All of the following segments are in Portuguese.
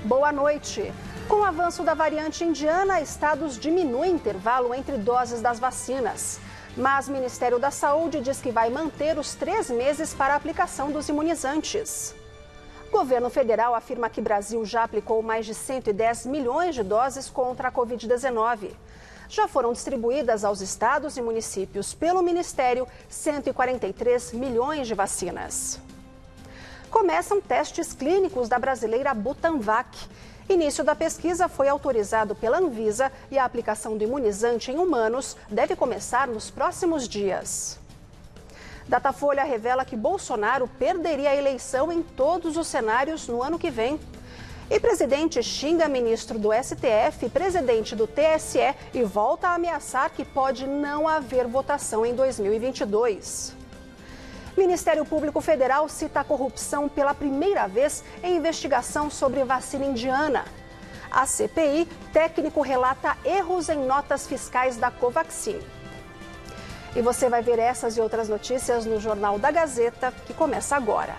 Boa noite. Com o avanço da variante indiana, estados diminuem o intervalo entre doses das vacinas. Mas o Ministério da Saúde diz que vai manter os 3 meses para a aplicação dos imunizantes. O governo federal afirma que o Brasil já aplicou mais de 110 milhões de doses contra a Covid-19. Já foram distribuídas aos estados e municípios pelo Ministério 143 milhões de vacinas. Começam testes clínicos da brasileira Butanvac. Início da pesquisa foi autorizado pela Anvisa e a aplicação do imunizante em humanos deve começar nos próximos dias. Datafolha revela que Bolsonaro perderia a eleição em todos os cenários no ano que vem. E presidente xinga ministro do STF, presidente do TSE e volta a ameaçar que pode não haver votação em 2022. Ministério Público Federal cita a corrupção pela primeira vez em investigação sobre vacina indiana. A CPI, técnico relata erros em notas fiscais da Covaxin. E você vai ver essas e outras notícias no Jornal da Gazeta, que começa agora.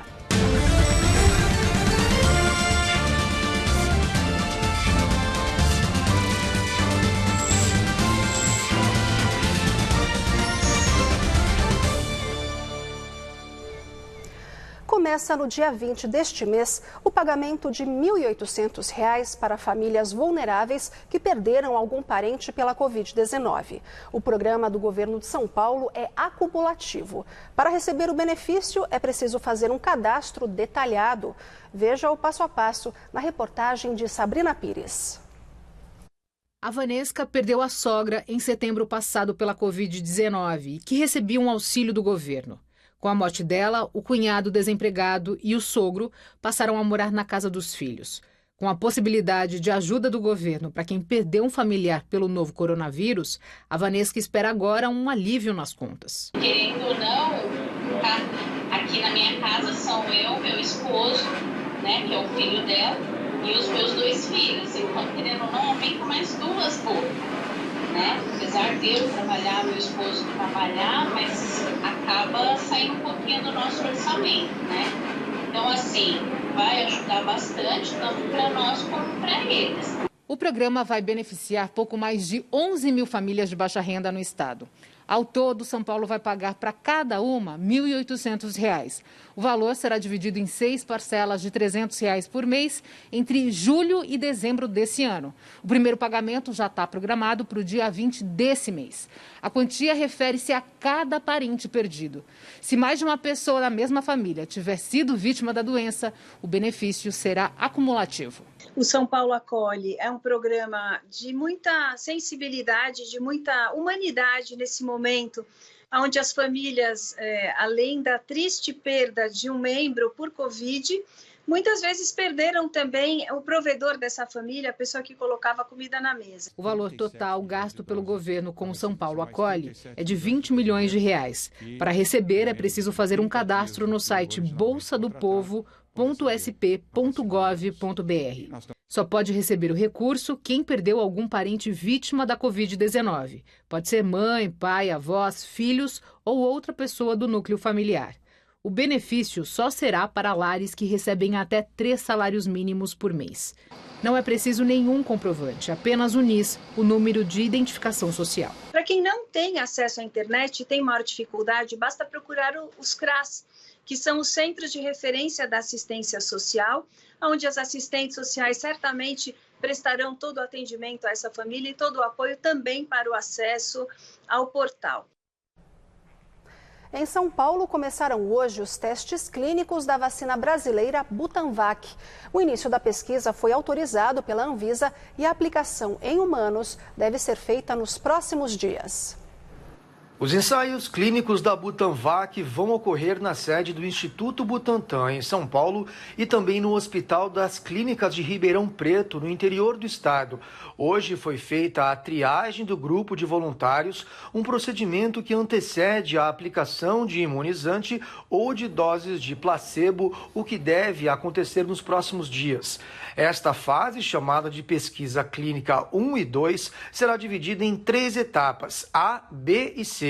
Começa no dia 20 deste mês o pagamento de R$ 1.800 para famílias vulneráveis que perderam algum parente pela Covid-19. O programa do governo de São Paulo é acumulativo. Para receber o benefício, é preciso fazer um cadastro detalhado. Veja o passo a passo na reportagem de Sabrina Pires. A Vanesca perdeu a sogra em setembro passado pela Covid-19, que recebia um auxílio do governo. Com a morte dela, o cunhado desempregado e o sogro passaram a morar na casa dos filhos. Com a possibilidade de ajuda do governo para quem perdeu um familiar pelo novo coronavírus, a Vanesca espera agora um alívio nas contas. Querendo ou não, aqui na minha casa são eu, meu esposo, né, que é o filho dela, e os meus 2 filhos. Então, querendo ou não, aumenta mais 2 bocas. Né? Apesar de eu trabalhar, meu esposo trabalhar, mas acaba saindo um pouquinho do nosso orçamento, né? Então, assim, vai ajudar bastante, tanto para nós como para eles. O programa vai beneficiar pouco mais de 11 mil famílias de baixa renda no estado. Ao todo, São Paulo vai pagar para cada uma R$ 1.800. O valor será dividido em 6 parcelas de R$ 300 por mês entre julho e dezembro desse ano. O primeiro pagamento já está programado para o dia 20 desse mês. A quantia refere-se a cada parente perdido. Se mais de uma pessoa da mesma família tiver sido vítima da doença, o benefício será acumulativo. O São Paulo Acolhe é um programa de muita sensibilidade, de muita humanidade nesse momento, onde as famílias, além da triste perda de um membro por Covid, muitas vezes perderam também o provedor dessa família, a pessoa que colocava comida na mesa. O valor total gasto pelo governo com o São Paulo Acolhe é de R$ 20 milhões. Para receber, é preciso fazer um cadastro no site bolsadopovo.sp.gov.br. Só pode receber o recurso quem perdeu algum parente vítima da Covid-19. Pode ser mãe, pai, avós, filhos ou outra pessoa do núcleo familiar. O benefício só será para lares que recebem até 3 salários mínimos por mês. Não é preciso nenhum comprovante, apenas o NIS, o número de identificação social. Para quem não tem acesso à internet e tem maior dificuldade, basta procurar os CRAS, que são os Centros de Referência da Assistência Social, onde as assistentes sociais certamente prestarão todo o atendimento a essa família e todo o apoio também para o acesso ao portal. Em São Paulo, começaram hoje os testes clínicos da vacina brasileira Butanvac. O início da pesquisa foi autorizado pela Anvisa e a aplicação em humanos deve ser feita nos próximos dias. Os ensaios clínicos da Butanvac vão ocorrer na sede do Instituto Butantan, em São Paulo, e também no Hospital das Clínicas de Ribeirão Preto, no interior do estado. Hoje foi feita a triagem do grupo de voluntários, um procedimento que antecede a aplicação de imunizante ou de doses de placebo, o que deve acontecer nos próximos dias. Esta fase, chamada de pesquisa clínica 1 e 2, será dividida em 3 etapas, A, B e C.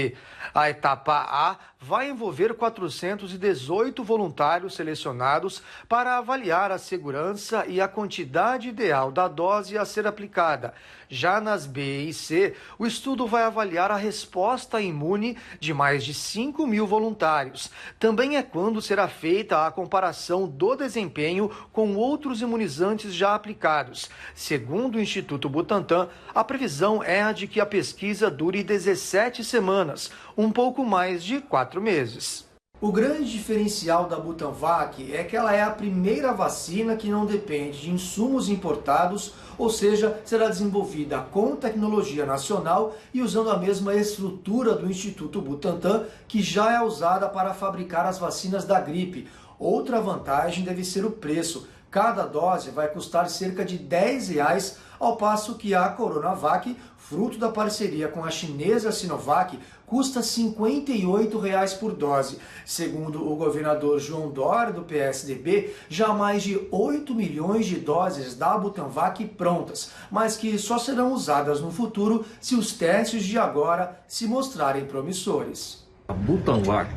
A etapa A vai envolver 418 voluntários selecionados para avaliar a segurança e a quantidade ideal da dose a ser aplicada. Já nas B e C, o estudo vai avaliar a resposta imune de mais de 5.000 voluntários. Também é quando será feita a comparação do desempenho com outros imunizantes já aplicados. Segundo o Instituto Butantan, a previsão é a de que a pesquisa dure 17 semanas, um pouco mais de 4 meses. O grande diferencial da Butanvac é que ela é a primeira vacina que não depende de insumos importados, ou seja, será desenvolvida com tecnologia nacional e usando a mesma estrutura do Instituto Butantan, que já é usada para fabricar as vacinas da gripe. Outra vantagem deve ser o preço. Cada dose vai custar cerca de R$10, ao passo que a Coronavac, fruto da parceria com a chinesa Sinovac, custa R$ 58 por dose. Segundo o governador João Dória, do PSDB, já há mais de 8 milhões de doses da Butanvac prontas, mas que só serão usadas no futuro se os testes de agora se mostrarem promissores. A Butanvac,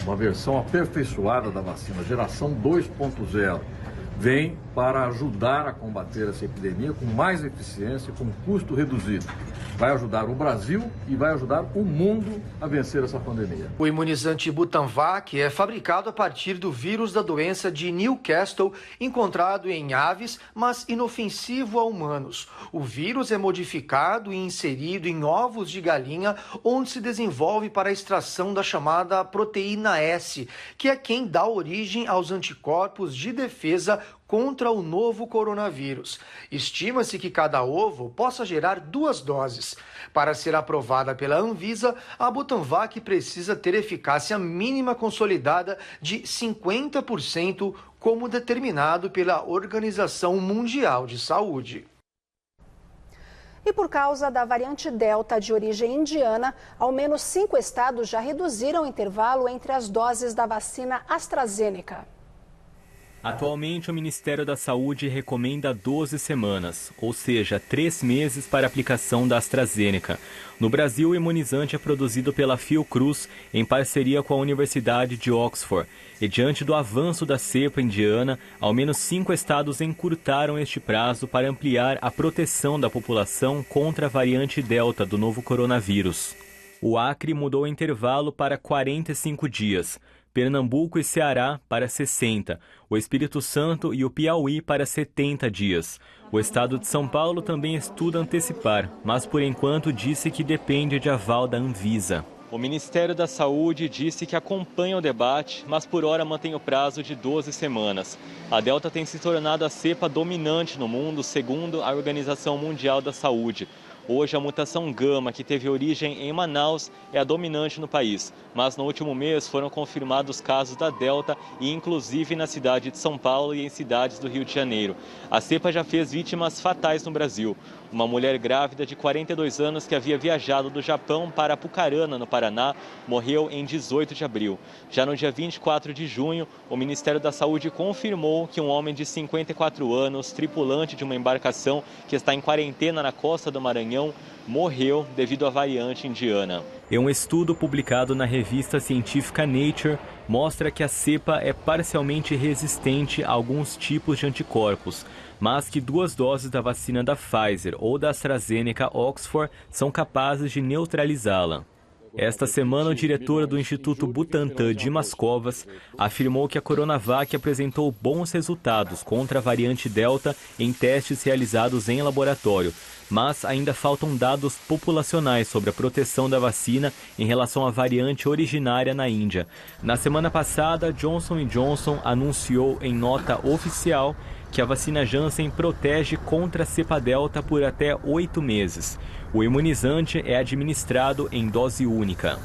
uma versão aperfeiçoada da vacina, geração 2.0, vem para ajudar a combater essa epidemia com mais eficiência e com custo reduzido. Vai ajudar o Brasil e vai ajudar o mundo a vencer essa pandemia. O imunizante Butanvac é fabricado a partir do vírus da doença de Newcastle, encontrado em aves, mas inofensivo a humanos. O vírus é modificado e inserido em ovos de galinha, onde se desenvolve para a extração da chamada proteína S, que é quem dá origem aos anticorpos de defesa contra o novo coronavírus. Estima-se que cada ovo possa gerar 2 doses. Para ser aprovada pela Anvisa, a Butanvac precisa ter eficácia mínima consolidada de 50%, como determinado pela Organização Mundial de Saúde. E por causa da variante Delta de origem indiana, ao menos 5 estados já reduziram o intervalo entre as doses da vacina AstraZeneca. Atualmente, o Ministério da Saúde recomenda 12 semanas, ou seja, 3 meses para a aplicação da AstraZeneca. No Brasil, o imunizante é produzido pela Fiocruz em parceria com a Universidade de Oxford. E diante do avanço da cepa indiana, ao menos 5 estados encurtaram este prazo para ampliar a proteção da população contra a variante Delta do novo coronavírus. O Acre mudou o intervalo para 45 dias. Pernambuco e Ceará para 60, o Espírito Santo e o Piauí para 70 dias. O estado de São Paulo também estuda antecipar, mas por enquanto disse que depende de aval da Anvisa. O Ministério da Saúde disse que acompanha o debate, mas por hora mantém o prazo de 12 semanas. A Delta tem se tornado a cepa dominante no mundo, segundo a Organização Mundial da Saúde. Hoje, a mutação Gama, que teve origem em Manaus, é a dominante no país. Mas no último mês foram confirmados casos da Delta, e inclusive na cidade de São Paulo e em cidades do Rio de Janeiro. A cepa já fez vítimas fatais no Brasil. Uma mulher grávida de 42 anos que havia viajado do Japão para Apucarana, no Paraná, morreu em 18 de abril. Já no dia 24 de junho, o Ministério da Saúde confirmou que um homem de 54 anos, tripulante de uma embarcação que está em quarentena na costa do Maranhão, morreu devido à variante indiana. Em um estudo publicado na revista científica Nature, mostra que a cepa é parcialmente resistente a alguns tipos de anticorpos, mas que 2 doses da vacina da Pfizer ou da AstraZeneca Oxford são capazes de neutralizá-la. Esta semana, o diretor do Instituto Butantan, Dimas Covas, afirmou que a Coronavac apresentou bons resultados contra a variante Delta em testes realizados em laboratório, mas ainda faltam dados populacionais sobre a proteção da vacina em relação à variante originária na Índia. Na semana passada, Johnson & Johnson anunciou em nota oficial que a vacina Janssen protege contra a cepa Delta por até 8 meses. O imunizante é administrado em dose única.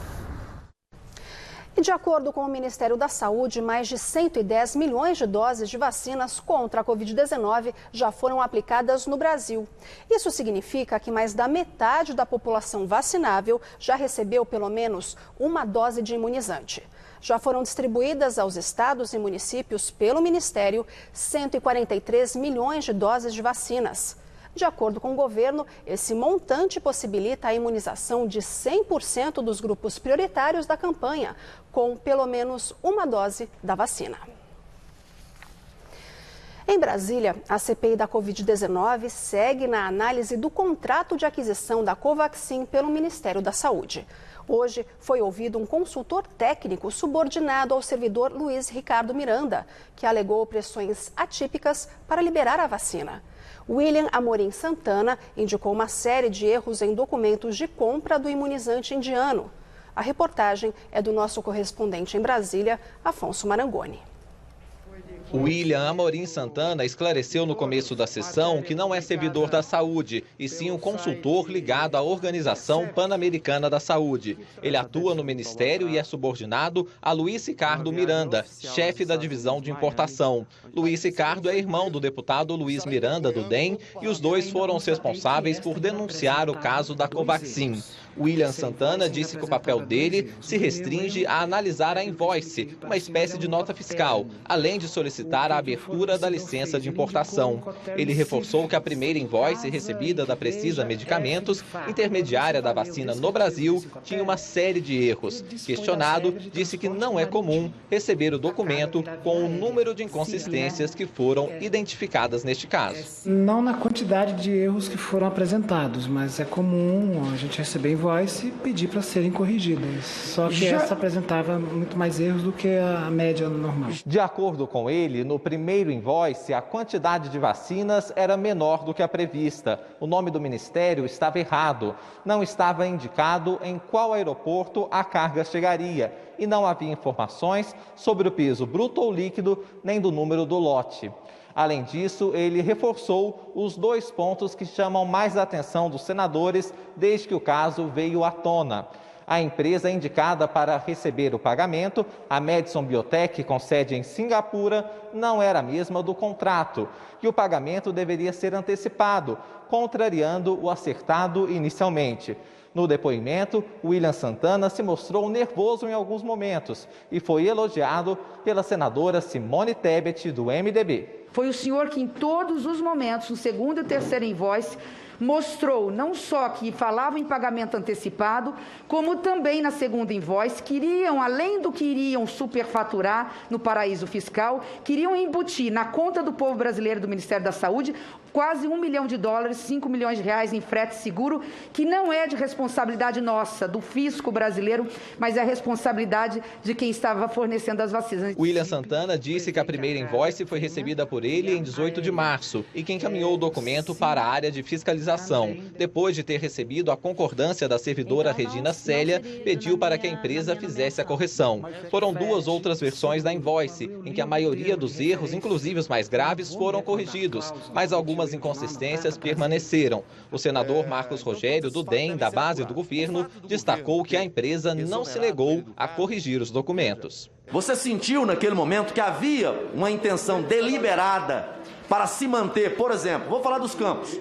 E de acordo com o Ministério da Saúde, mais de 110 milhões de doses de vacinas contra a Covid-19 já foram aplicadas no Brasil. Isso significa que mais da metade da população vacinável já recebeu pelo menos uma dose de imunizante. Já foram distribuídas aos estados e municípios pelo Ministério 143 milhões de doses de vacinas. De acordo com o governo, esse montante possibilita a imunização de 100% dos grupos prioritários da campanha, com pelo menos uma dose da vacina. Em Brasília, a CPI da Covid-19 segue na análise do contrato de aquisição da Covaxin pelo Ministério da Saúde. Hoje foi ouvido um consultor técnico subordinado ao servidor Luiz Ricardo Miranda, que alegou pressões atípicas para liberar a vacina. William Amorim Santana indicou uma série de erros em documentos de compra do imunizante indiano. A reportagem é do nosso correspondente em Brasília, Afonso Marangoni. William Amorim Santana esclareceu no começo da sessão que não é servidor da saúde, e sim um consultor ligado à Organização Pan-Americana da Saúde. Ele atua no Ministério e é subordinado a Luiz Ricardo Miranda, chefe da divisão de importação. Luiz Ricardo é irmão do deputado Luiz Miranda, do DEM, e os dois foram os responsáveis por denunciar o caso da Covaxin. William Santana disse que o papel dele se restringe a analisar a invoice, uma espécie de nota fiscal, além de solicitar a abertura da licença de importação. Ele reforçou que a primeira invoice recebida da Precisa Medicamentos, intermediária da vacina no Brasil, tinha uma série de erros. Questionado, disse que não é comum receber o documento com o número de inconsistências que foram identificadas neste caso. Não na quantidade de erros que foram apresentados, mas é comum a gente receber invoice e pedir para serem corrigidas. Só que essa apresentava muito mais erros do que a média normal. De acordo com ele, no primeiro invoice, a quantidade de vacinas era menor do que a prevista. O nome do ministério estava errado. Não estava indicado em qual aeroporto a carga chegaria e não havia informações sobre o peso bruto ou líquido, nem do número do lote. Além disso, ele reforçou os 2 pontos que chamam mais a atenção dos senadores desde que o caso veio à tona. A empresa indicada para receber o pagamento, a Madison Biotech, com sede em Singapura, não era a mesma do contrato e o pagamento deveria ser antecipado, contrariando o acertado inicialmente. No depoimento, William Santana se mostrou nervoso em alguns momentos e foi elogiado pela senadora Simone Tebet, do MDB. Foi o senhor que em todos os momentos, no segundo e terceiro invoice, mostrou não só que falavam em pagamento antecipado, como também na segunda invoice, queriam, além do que iriam superfaturar no paraíso fiscal, queriam embutir na conta do povo brasileiro do Ministério da Saúde quase $1 milhão, 5 milhões de reais em frete seguro, que não é de responsabilidade nossa, do fisco brasileiro, mas é a responsabilidade de quem estava fornecendo as vacinas. William Santana disse que a primeira invoice foi recebida por ele em 18 de março e que encaminhou o documento para a área de fiscalização. Depois de ter recebido a concordância da servidora Regina Célia, pediu para que a empresa fizesse a correção. Foram 2 outras versões da invoice, em que a maioria dos erros, inclusive os mais graves, foram corrigidos, mas algumas inconsistências permaneceram. O senador Marcos Rogério, do DEM, da base do governo, destacou que a empresa não se negou a corrigir os documentos. Você sentiu naquele momento que havia uma intenção deliberada para se manter, por exemplo, vou falar dos campos,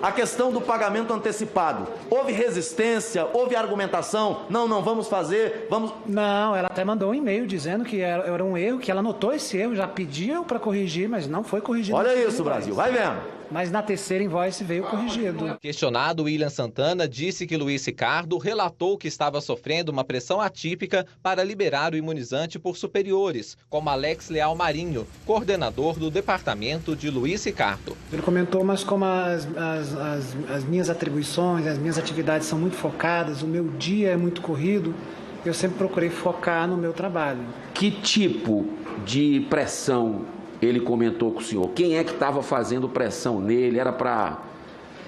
a questão do pagamento antecipado. Houve resistência, houve argumentação, não vamos fazer, vamos... Não, ela até mandou um e-mail dizendo que era um erro, que ela notou esse erro, já pediu para corrigir, mas não foi corrigido. Olha isso, Brasil, vai vendo. Mas na terceira invoice veio corrigido. Questionado, William Santana disse que Luiz Ricardo relatou que estava sofrendo uma pressão atípica para liberar o imunizante por superiores, como Alex Leal Marinho, coordenador do departamento de Luiz Ricardo. Ele comentou, mas como as minhas atribuições, as minhas atividades são muito focadas, o meu dia é muito corrido, eu sempre procurei focar no meu trabalho. Que tipo de pressão ele comentou com o senhor? Quem é que estava fazendo pressão nele? Era para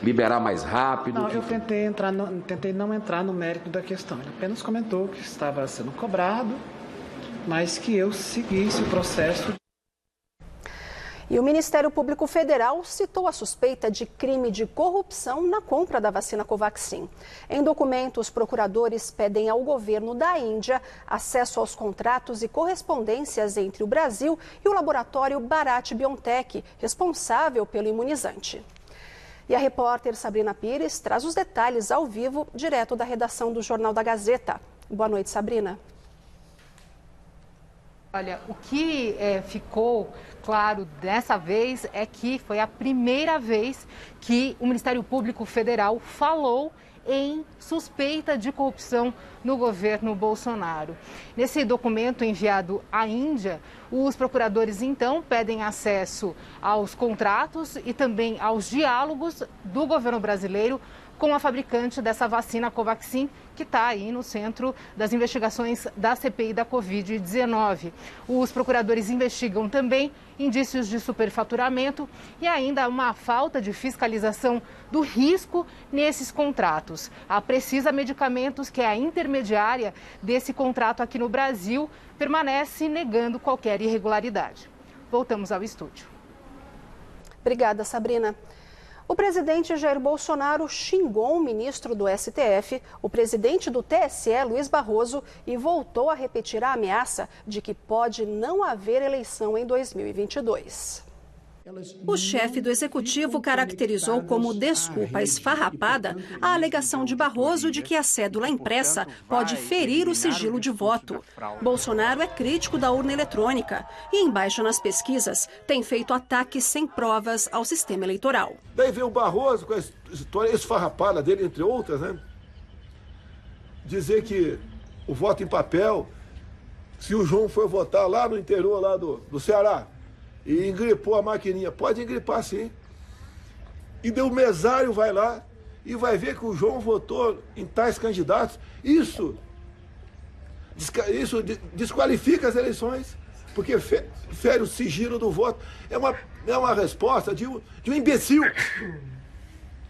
liberar mais rápido? Não, eu tentei não entrar no mérito da questão. Ele apenas comentou que estava sendo cobrado, mas que eu seguisse o processo. E o Ministério Público Federal citou a suspeita de crime de corrupção na compra da vacina Covaxin. Em documentos, procuradores pedem ao governo da Índia acesso aos contratos e correspondências entre o Brasil e o laboratório Bharat BioNTech, responsável pelo imunizante. E a repórter Sabrina Pires traz os detalhes ao vivo, direto da redação do Jornal da Gazeta. Boa noite, Sabrina. Olha, o que ficou claro dessa vez é que foi a primeira vez que o Ministério Público Federal falou em suspeita de corrupção no governo Bolsonaro. Nesse documento enviado à Índia, os procuradores então pedem acesso aos contratos e também aos diálogos do governo brasileiro com a fabricante dessa vacina Covaxin, que está aí no centro das investigações da CPI da Covid-19. Os procuradores investigam também indícios de superfaturamento e ainda uma falta de fiscalização do risco nesses contratos. A Precisa Medicamentos, que é a intermediária desse contrato aqui no Brasil, permanece negando qualquer irregularidade. Voltamos ao estúdio. Obrigada, Sabrina. O presidente Jair Bolsonaro xingou o ministro do STF, o presidente do TSE, Luiz Barroso, e voltou a repetir a ameaça de que pode não haver eleição em 2022. O chefe do executivo caracterizou como desculpa esfarrapada a alegação de Barroso de que a cédula impressa pode ferir o sigilo de voto. Bolsonaro é crítico da urna eletrônica e, embaixo nas pesquisas, tem feito ataques sem provas ao sistema eleitoral. Daí veio o Barroso com a história esfarrapada dele, entre outras, né? Dizer que o voto em papel, se o João for votar lá no interior lá do Ceará, e engripou a maquininha. Pode engripar, sim. E daí o mesário vai lá e vai ver que o João votou em tais candidatos. Isso desqualifica as eleições, porque fere o sigilo do voto. É uma resposta de um imbecil.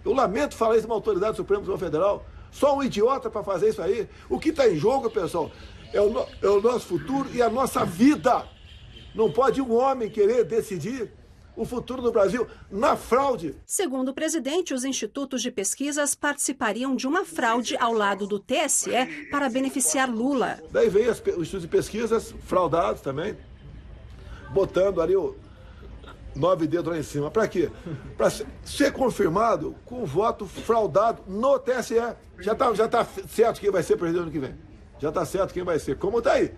Eu lamento falar isso de uma autoridade suprema do Tribunal Federal. Só um idiota para fazer isso aí. O que está em jogo, pessoal, é o nosso futuro e a nossa vida. Não pode um homem querer decidir o futuro do Brasil na fraude. Segundo o presidente, os institutos de pesquisas participariam de uma fraude ao lado do TSE para beneficiar Lula. Daí vem os institutos de pesquisas fraudados também, botando ali o 9 dedos lá em cima. Para quê? Para ser confirmado com o voto fraudado no TSE. Já tá certo quem vai ser presidente ano que vem. Já está certo quem vai ser. Como está aí?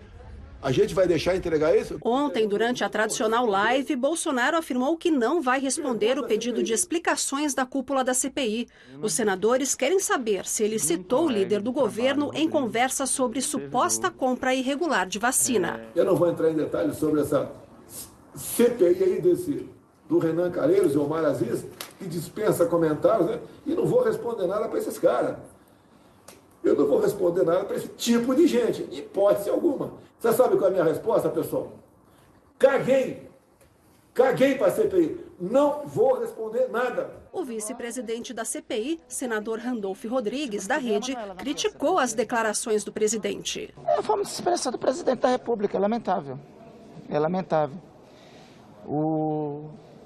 A gente vai deixar entregar isso? Ontem, durante a tradicional live, Bolsonaro afirmou que não vai responder o pedido de explicações da cúpula da CPI. Os senadores querem saber se ele citou o líder do governo em conversa sobre suposta compra irregular de vacina. Eu não vou entrar em detalhes sobre essa CPI aí do Renan Calheiros e Omar Aziz, que dispensa comentários, né? E não vou responder nada para esses caras. Eu não vou responder nada para esse tipo de gente, hipótese alguma. Você sabe qual é a minha resposta, pessoal? Caguei para a CPI. Não vou responder nada. O vice-presidente da CPI, senador Randolfo Rodrigues, da Rede, criticou as declarações do presidente. É a forma de expressão do presidente da República, é lamentável. É lamentável.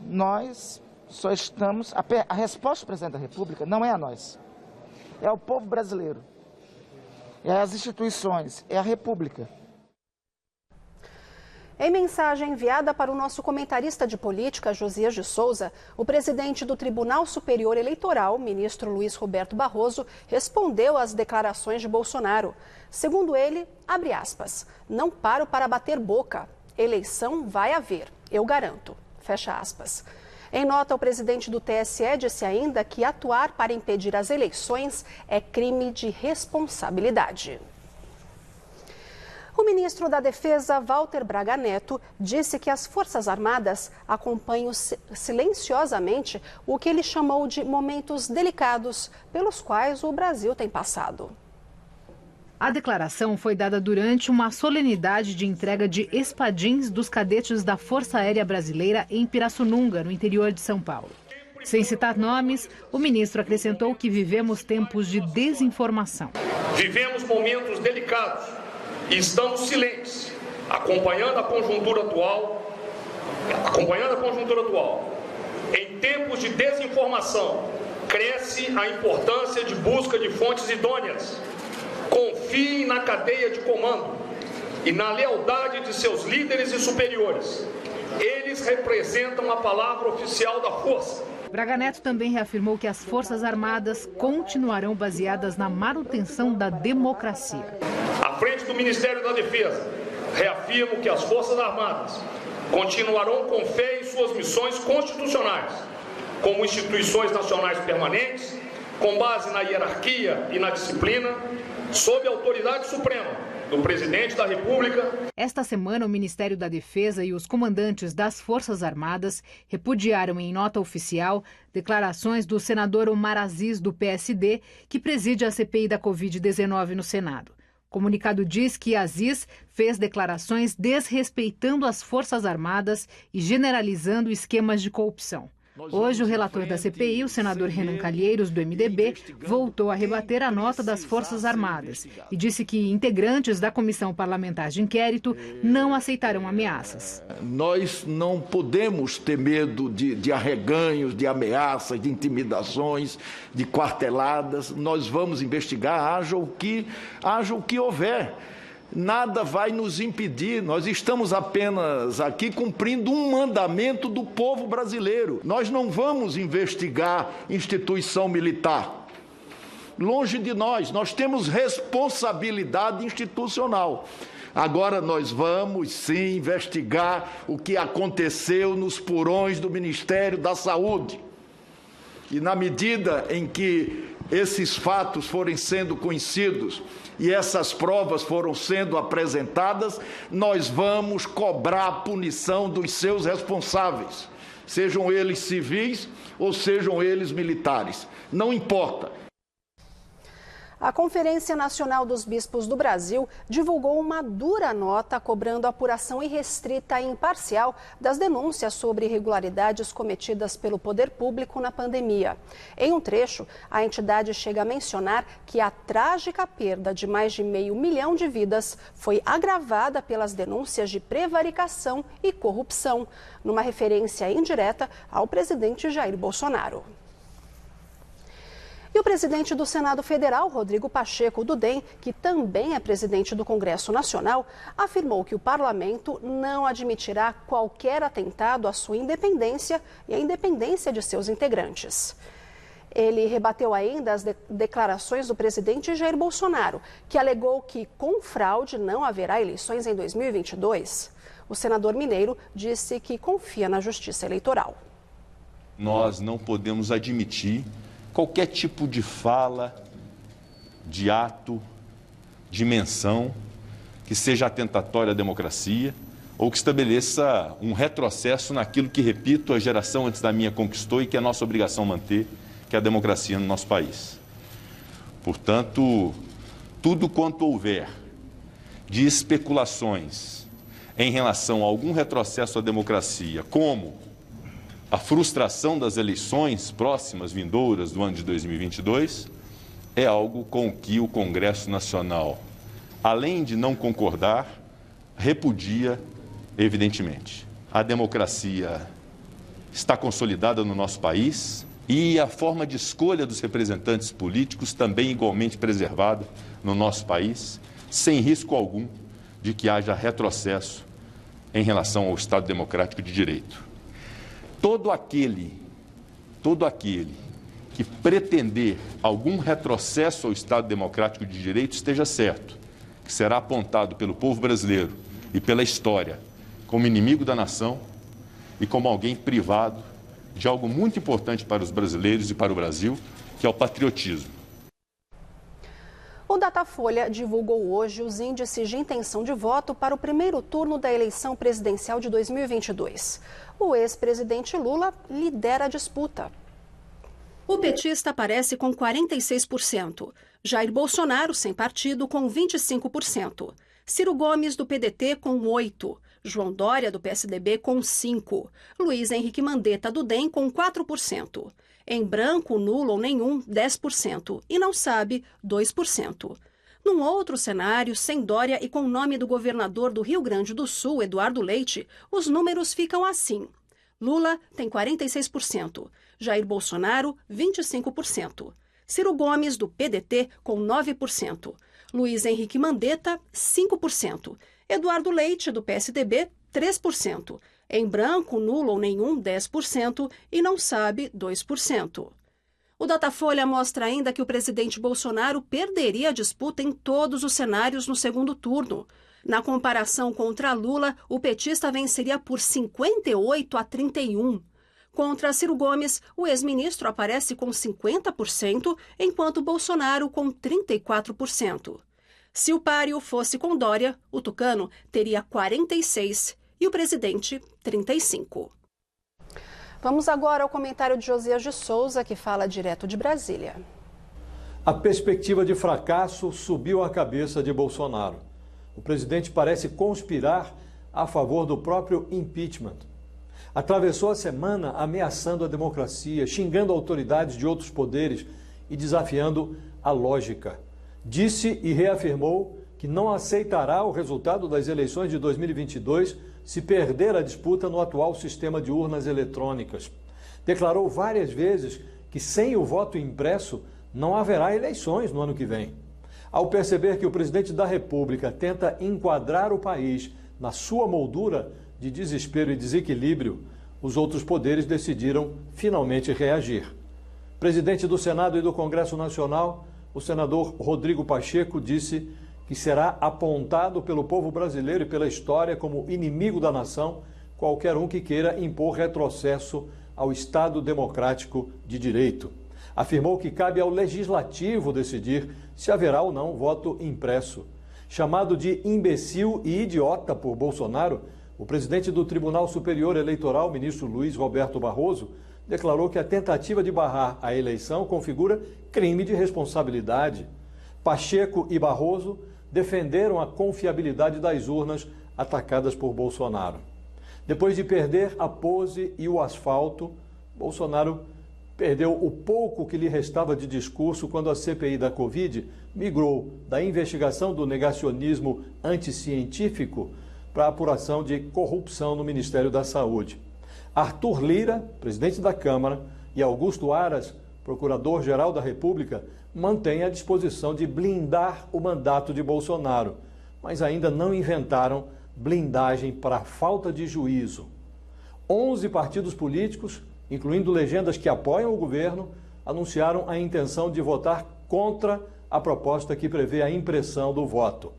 Nós só estamos... A resposta do presidente da República não é a nós. É ao povo brasileiro. É às instituições, é a República. Em mensagem enviada para o nosso comentarista de política, Josias de Souza, o presidente do Tribunal Superior Eleitoral, ministro Luiz Roberto Barroso, respondeu às declarações de Bolsonaro. Segundo ele, abre aspas, não paro para bater boca. Eleição vai haver, eu garanto. Fecha aspas. Em nota, o presidente do TSE disse ainda que atuar para impedir as eleições é crime de responsabilidade. O ministro da Defesa, Walter Braga Neto, disse que as Forças Armadas acompanham silenciosamente o que ele chamou de momentos delicados pelos quais o Brasil tem passado. A declaração foi dada durante uma solenidade de entrega de espadins dos cadetes da Força Aérea Brasileira em Pirassununga, no interior de São Paulo. Sem citar nomes, o ministro acrescentou que vivemos tempos de desinformação. Vivemos momentos delicados e estamos silentes, acompanhando a conjuntura atual. Em tempos de desinformação, cresce a importância de busca de fontes idôneas. Confiem na cadeia de comando e na lealdade de seus líderes e superiores. Eles representam a palavra oficial da força. Braga Neto também reafirmou que as Forças Armadas continuarão baseadas na manutenção da democracia. À frente do Ministério da Defesa, reafirmo que as Forças Armadas continuarão com fé em suas missões constitucionais, como instituições nacionais permanentes, com base na hierarquia e na disciplina, sob a autoridade suprema do Presidente da República. Esta semana, o Ministério da Defesa e os comandantes das Forças Armadas repudiaram em nota oficial declarações do senador Omar Aziz, do PSD, que preside a CPI da Covid-19 no Senado. O comunicado diz que Aziz fez declarações desrespeitando as Forças Armadas e generalizando esquemas de corrupção. Hoje, o relator da CPI, o senador Renan Calheiros, do MDB, voltou a rebater a nota das Forças Armadas e disse que integrantes da Comissão Parlamentar de Inquérito não aceitarão ameaças. Nós não podemos ter medo de arreganhos, de ameaças, de intimidações, de quarteladas. Nós vamos investigar, haja o que houver. Nada vai nos impedir, nós estamos apenas aqui cumprindo um mandamento do povo brasileiro. Nós não vamos investigar instituição militar. Longe de nós temos responsabilidade institucional. Agora nós vamos sim investigar o que aconteceu nos porões do Ministério da Saúde. E na medida em que esses fatos forem sendo conhecidos e essas provas foram sendo apresentadas, nós vamos cobrar a punição dos seus responsáveis, sejam eles civis ou sejam eles militares, não importa. A Conferência Nacional dos Bispos do Brasil divulgou uma dura nota cobrando apuração irrestrita e imparcial das denúncias sobre irregularidades cometidas pelo poder público na pandemia. Em um trecho, a entidade chega a mencionar que a trágica perda de mais de 500 mil de vidas foi agravada pelas denúncias de prevaricação e corrupção, numa referência indireta ao presidente Jair Bolsonaro. E o presidente do Senado Federal, Rodrigo Pacheco, do DEM, que também é presidente do Congresso Nacional, afirmou que o parlamento não admitirá qualquer atentado à sua independência e à independência de seus integrantes. Ele rebateu ainda as declarações do presidente Jair Bolsonaro, que alegou que com fraude não haverá eleições em 2022. O senador mineiro disse que confia na justiça eleitoral. Nós não podemos admitir qualquer tipo de fala, de ato, de menção que seja atentatória à democracia ou que estabeleça um retrocesso naquilo que, repito, a geração antes da minha conquistou e que é nossa obrigação manter, que é a democracia no nosso país. Portanto, tudo quanto houver de especulações em relação a algum retrocesso à democracia, como a frustração das eleições próximas, vindouras do ano de 2022, é algo com o que o Congresso Nacional, além de não concordar, repudia evidentemente. A democracia está consolidada no nosso país e a forma de escolha dos representantes políticos também igualmente preservada no nosso país, sem risco algum de que haja retrocesso em relação ao Estado Democrático de Direito. Todo aquele que pretender algum retrocesso ao Estado Democrático de Direito esteja certo, que será apontado pelo povo brasileiro e pela história como inimigo da nação e como alguém privado de algo muito importante para os brasileiros e para o Brasil, que é o patriotismo. O Datafolha divulgou hoje os índices de intenção de voto para o primeiro turno da eleição presidencial de 2022. O ex-presidente Lula lidera a disputa. O petista aparece com 46%, Jair Bolsonaro, sem partido, com 25%, Ciro Gomes, do PDT, com 8%, João Dória, do PSDB, com 5%, Luiz Henrique Mandetta, do DEM, com 4%. Em branco, nulo ou nenhum, 10%. E não sabe, 2%. Num outro cenário, sem Dória e com o nome do governador do Rio Grande do Sul, Eduardo Leite, os números ficam assim. Lula tem 46%, Jair Bolsonaro, 25%. Ciro Gomes, do PDT, com 9%. Luiz Henrique Mandetta, 5%. Eduardo Leite, do PSDB, 3%. Em branco, nulo ou nenhum, 10%. E não sabe, 2%. O Datafolha mostra ainda que o presidente Bolsonaro perderia a disputa em todos os cenários no segundo turno. Na comparação contra Lula, o petista venceria por 58-31. Contra Ciro Gomes, o ex-ministro aparece com 50%, enquanto Bolsonaro com 34%. Se o páreo fosse com Dória, o tucano teria 46% e o presidente 35%. Vamos agora ao comentário de Josias de Souza, que fala direto de Brasília. A perspectiva de fracasso subiu à cabeça de Bolsonaro. O presidente parece conspirar a favor do próprio impeachment. Atravessou a semana ameaçando a democracia, xingando autoridades de outros poderes e desafiando a lógica. Disse e reafirmou que não aceitará o resultado das eleições de 2022 se perder a disputa no atual sistema de urnas eletrônicas. Declarou várias vezes que sem o voto impresso não haverá eleições no ano que vem. Ao perceber que o presidente da República tenta enquadrar o país na sua moldura de desespero e desequilíbrio, os outros poderes decidiram finalmente reagir. Presidente do Senado e do Congresso Nacional, o senador Rodrigo Pacheco disse que será apontado pelo povo brasileiro e pela história como inimigo da nação qualquer um que queira impor retrocesso ao Estado democrático de direito. Afirmou que cabe ao Legislativo decidir se haverá ou não voto impresso. Chamado de imbecil e idiota por Bolsonaro, o presidente do Tribunal Superior Eleitoral, ministro Luiz Roberto Barroso, declarou que a tentativa de barrar a eleição configura crime de responsabilidade. Pacheco e Barroso defenderam a confiabilidade das urnas atacadas por Bolsonaro. Depois de perder a pose e o asfalto, Bolsonaro perdeu o pouco que lhe restava de discurso quando a CPI da Covid migrou da investigação do negacionismo anticientífico para a apuração de corrupção no Ministério da Saúde. Arthur Lira, presidente da Câmara, e Augusto Aras, procurador-geral da República, mantêm a disposição de blindar o mandato de Bolsonaro, mas ainda não inventaram blindagem para a falta de juízo. 11 partidos políticos, incluindo legendas que apoiam o governo, anunciaram a intenção de votar contra a proposta que prevê a impressão do voto.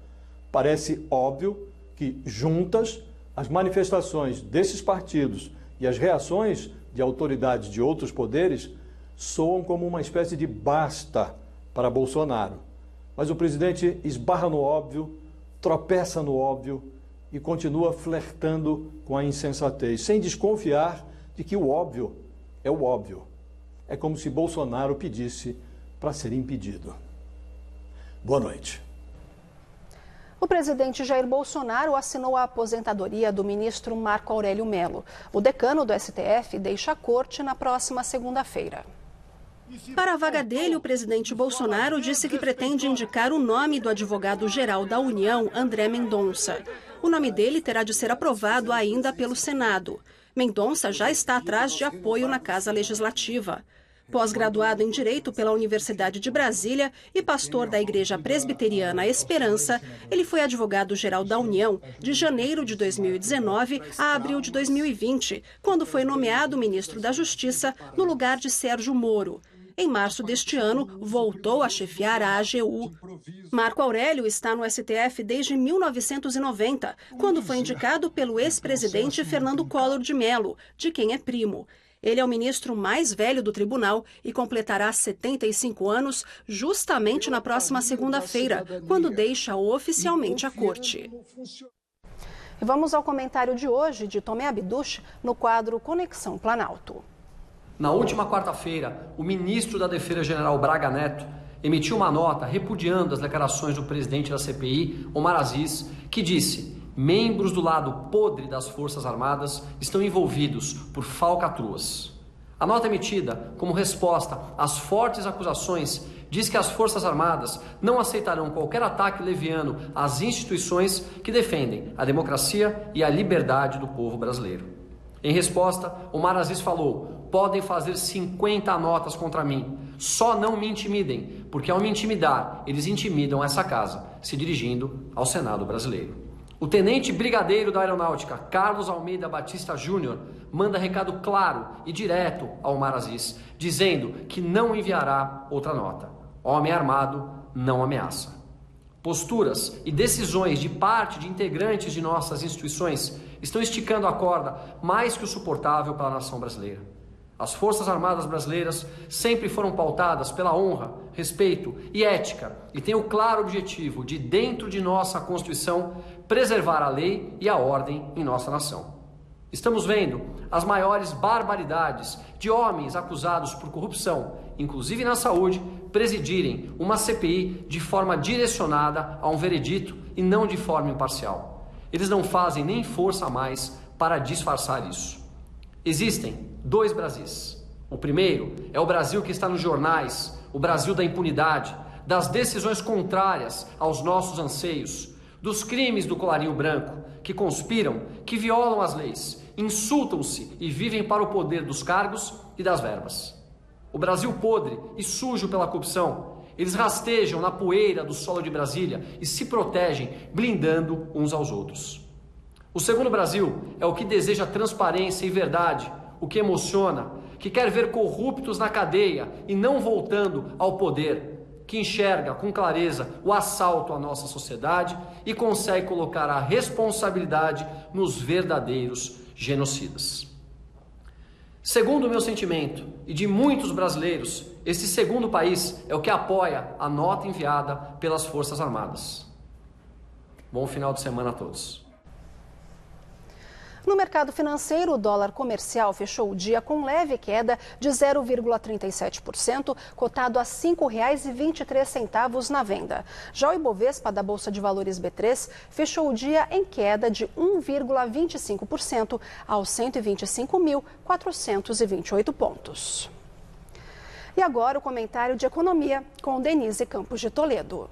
Parece óbvio que, juntas, as manifestações desses partidos e as reações de autoridades de outros poderes soam como uma espécie de basta para Bolsonaro. Mas o presidente esbarra no óbvio, tropeça no óbvio e continua flertando com a insensatez, sem desconfiar de que o óbvio é o óbvio. É como se Bolsonaro pedisse para ser impedido. Boa noite. O presidente Jair Bolsonaro assinou a aposentadoria do ministro Marco Aurélio Mello. O decano do STF deixa a corte na próxima segunda-feira. Para a vaga dele, o presidente Bolsonaro disse que pretende indicar o nome do advogado-geral da União, André Mendonça. O nome dele terá de ser aprovado ainda pelo Senado. Mendonça já está atrás de apoio na Casa Legislativa. Pós-graduado em Direito pela Universidade de Brasília e pastor da Igreja Presbiteriana Esperança, ele foi advogado-geral da União de janeiro de 2019 a abril de 2020, quando foi nomeado ministro da Justiça no lugar de Sérgio Moro. Em março deste ano, voltou a chefiar a AGU. Marco Aurélio está no STF desde 1990, quando foi indicado pelo ex-presidente Fernando Collor de Mello, de quem é primo. Ele é o ministro mais velho do tribunal e completará 75 anos justamente na próxima segunda-feira, quando deixa oficialmente a corte. E vamos ao comentário de hoje de Tomé Abduch no quadro Conexão Planalto. Na última quarta-feira, o ministro da Defesa-General Braga Neto emitiu uma nota repudiando as declarações do presidente da CPI, Omar Aziz, que disse: membros do lado podre das Forças Armadas estão envolvidos por falcatruas. A nota emitida como resposta às fortes acusações diz que as Forças Armadas não aceitarão qualquer ataque leviano às instituições que defendem a democracia e a liberdade do povo brasileiro. Em resposta, Omar Aziz falou: podem fazer 50 notas contra mim, só não me intimidem, porque ao me intimidar, eles intimidam essa casa, se dirigindo ao Senado brasileiro. O tenente brigadeiro da Aeronáutica, Carlos Almeida Batista Júnior, manda recado claro e direto ao Omar Aziz, dizendo que não enviará outra nota. Homem armado não ameaça. Posturas e decisões de parte de integrantes de nossas instituições estão esticando a corda mais que o suportável para a nação brasileira. As Forças Armadas brasileiras sempre foram pautadas pela honra, respeito e ética e têm o claro objetivo de, dentro de nossa Constituição, preservar a lei e a ordem em nossa nação. Estamos vendo as maiores barbaridades de homens acusados por corrupção, inclusive na saúde, presidirem uma CPI de forma direcionada a um veredito e não de forma imparcial. Eles não fazem nem força a mais para disfarçar isso. Existem dois Brasis. O primeiro é o Brasil que está nos jornais, o Brasil da impunidade, das decisões contrárias aos nossos anseios, dos crimes do colarinho branco, que conspiram, que violam as leis, insultam-se e vivem para o poder dos cargos e das verbas. O Brasil podre e sujo pela corrupção, eles rastejam na poeira do solo de Brasília e se protegem, blindando uns aos outros. O segundo Brasil é o que deseja transparência e verdade, o que emociona, que quer ver corruptos na cadeia e não voltando ao poder, que enxerga com clareza o assalto à nossa sociedade e consegue colocar a responsabilidade nos verdadeiros genocidas. Segundo o meu sentimento e de muitos brasileiros, esse segundo país é o que apoia a nota enviada pelas Forças Armadas. Bom final de semana a todos. No mercado financeiro, o dólar comercial fechou o dia com leve queda de 0,37%, cotado a R$ 5,23 na venda. Já o Ibovespa da Bolsa de Valores B3 fechou o dia em queda de 1,25% aos 125.428 pontos. E agora o comentário de economia com Denise Campos de Toledo.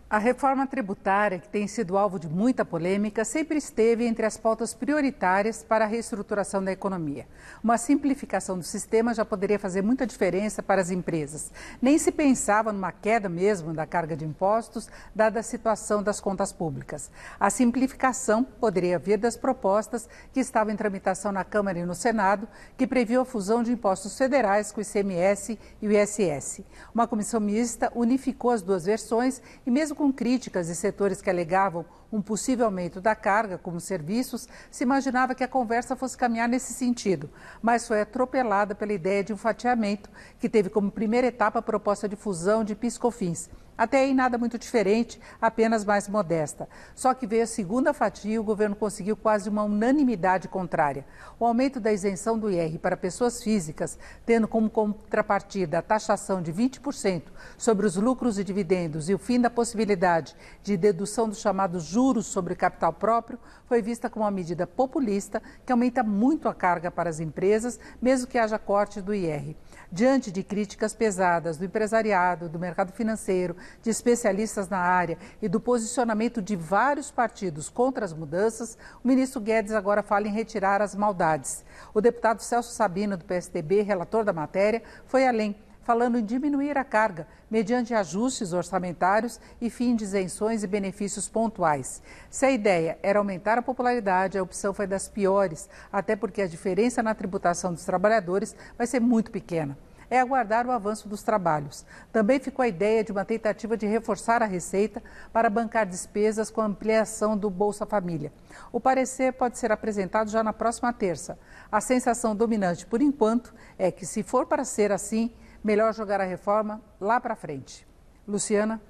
A reforma tributária, que tem sido alvo de muita polêmica, sempre esteve entre as pautas prioritárias para a reestruturação da economia. Uma simplificação do sistema já poderia fazer muita diferença para as empresas. Nem se pensava numa queda mesmo da carga de impostos, dada a situação das contas públicas. A simplificação poderia vir das propostas que estavam em tramitação na Câmara e no Senado, que previam a fusão de impostos federais com o ICMS e o ISS. Uma comissão mista unificou as duas versões e, mesmo com críticas de setores que alegavam um possível aumento da carga, como serviços, se imaginava que a conversa fosse caminhar nesse sentido, mas foi atropelada pela ideia de um fatiamento, que teve como primeira etapa a proposta de fusão de PIS/COFINS. Até aí nada muito diferente, apenas mais modesta. Só que veio a segunda fatia e o governo conseguiu quase uma unanimidade contrária. O aumento da isenção do IR para pessoas físicas, tendo como contrapartida a taxação de 20% sobre os lucros e dividendos e o fim da possibilidade de dedução dos chamados juros sobre capital próprio, foi vista como uma medida populista que aumenta muito a carga para as empresas, mesmo que haja corte do IR. Diante de críticas pesadas do empresariado, do mercado financeiro, de especialistas na área e do posicionamento de vários partidos contra as mudanças, o ministro Guedes agora fala em retirar as maldades. O deputado Celso Sabino, do PSDB, relator da matéria, foi além, falando em diminuir a carga, mediante ajustes orçamentários e fim de isenções e benefícios pontuais. Se a ideia era aumentar a popularidade, a opção foi das piores, até porque a diferença na tributação dos trabalhadores vai ser muito pequena. É aguardar o avanço dos trabalhos. Também ficou a ideia de uma tentativa de reforçar a receita para bancar despesas com a ampliação do Bolsa Família. O parecer pode ser apresentado já na próxima terça. A sensação dominante, por enquanto, é que, se for para ser assim, melhor jogar a reforma lá para frente. Luciana?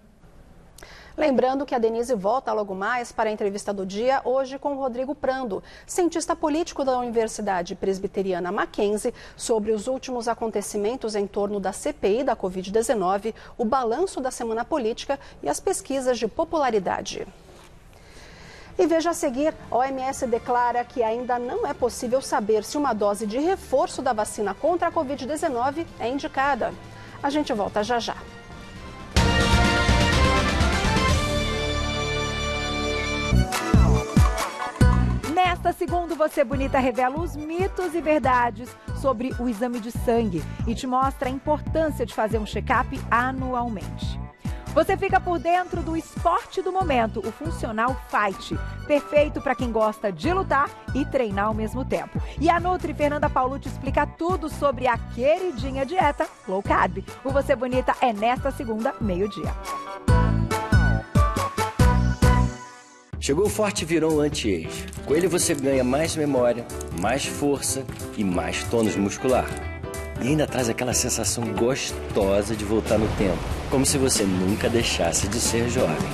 Lembrando que a Denise volta logo mais para a entrevista do dia, hoje com o Rodrigo Prando, cientista político da Universidade Presbiteriana Mackenzie, sobre os últimos acontecimentos em torno da CPI da Covid-19, o balanço da semana política e as pesquisas de popularidade. E veja a seguir, a OMS declara que ainda não é possível saber se uma dose de reforço da vacina contra a Covid-19 é indicada. A gente volta já já. Nesta segunda, Você Bonita revela os mitos e verdades sobre o exame de sangue e te mostra a importância de fazer um check-up anualmente. Você fica por dentro do esporte do momento, o Funcional Fight, perfeito para quem gosta de lutar e treinar ao mesmo tempo. E a Nutri Fernanda Paulucci explica tudo sobre a queridinha dieta Low Carb. O Você Bonita é nesta segunda, meio-dia. Chegou o Forte Viron Anti-Age. Com ele você ganha mais memória, mais força e mais tônus muscular. E ainda traz aquela sensação gostosa de voltar no tempo, como se você nunca deixasse de ser jovem.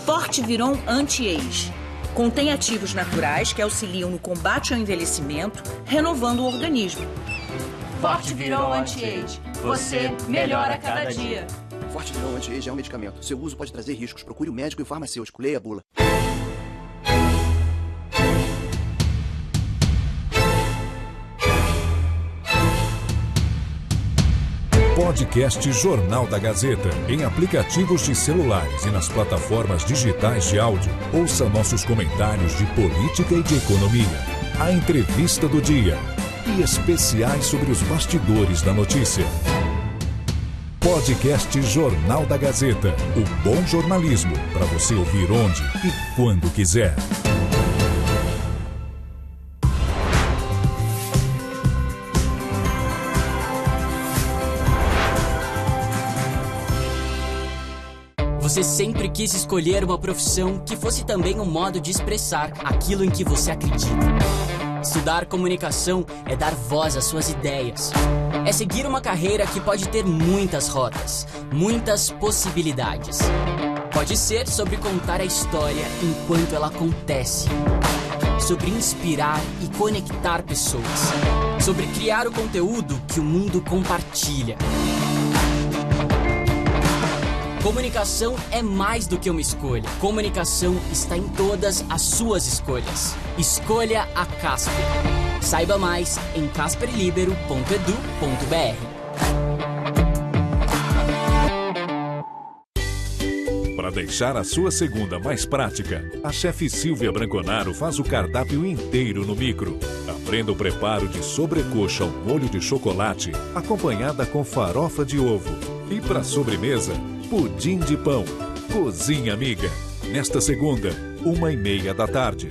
Forte Viron Anti-Age. Contém ativos naturais que auxiliam no combate ao envelhecimento, renovando o organismo. Forte Viron Anti-Age. Você melhora a cada dia. Forte Viron Anti-Age é um medicamento. Seu uso pode trazer riscos. Procure o médico e o farmacêutico. Leia a bula. Podcast Jornal da Gazeta, em aplicativos de celulares e nas plataformas digitais de áudio. Ouça nossos comentários de política e de economia, a entrevista do dia e especiais sobre os bastidores da notícia. Podcast Jornal da Gazeta, o bom jornalismo para você ouvir onde e quando quiser. Você sempre quis escolher uma profissão que fosse também um modo de expressar aquilo em que você acredita. Estudar comunicação é dar voz às suas ideias. É seguir uma carreira que pode ter muitas rotas, muitas possibilidades. Pode ser sobre contar a história enquanto ela acontece. Sobre inspirar e conectar pessoas. Sobre criar o conteúdo que o mundo compartilha. Comunicação é mais do que uma escolha. Comunicação está em todas as suas escolhas. Escolha a Casper. Saiba mais em casperlibero.edu.br. Para deixar a sua segunda mais prática, a chefe Silvia Branconaro faz o cardápio inteiro no micro. Aprenda o preparo de sobrecoxa ao molho de chocolate, acompanhada com farofa de ovo. E para sobremesa, pudim de pão. Cozinha Amiga. Nesta segunda, 1h30 da tarde.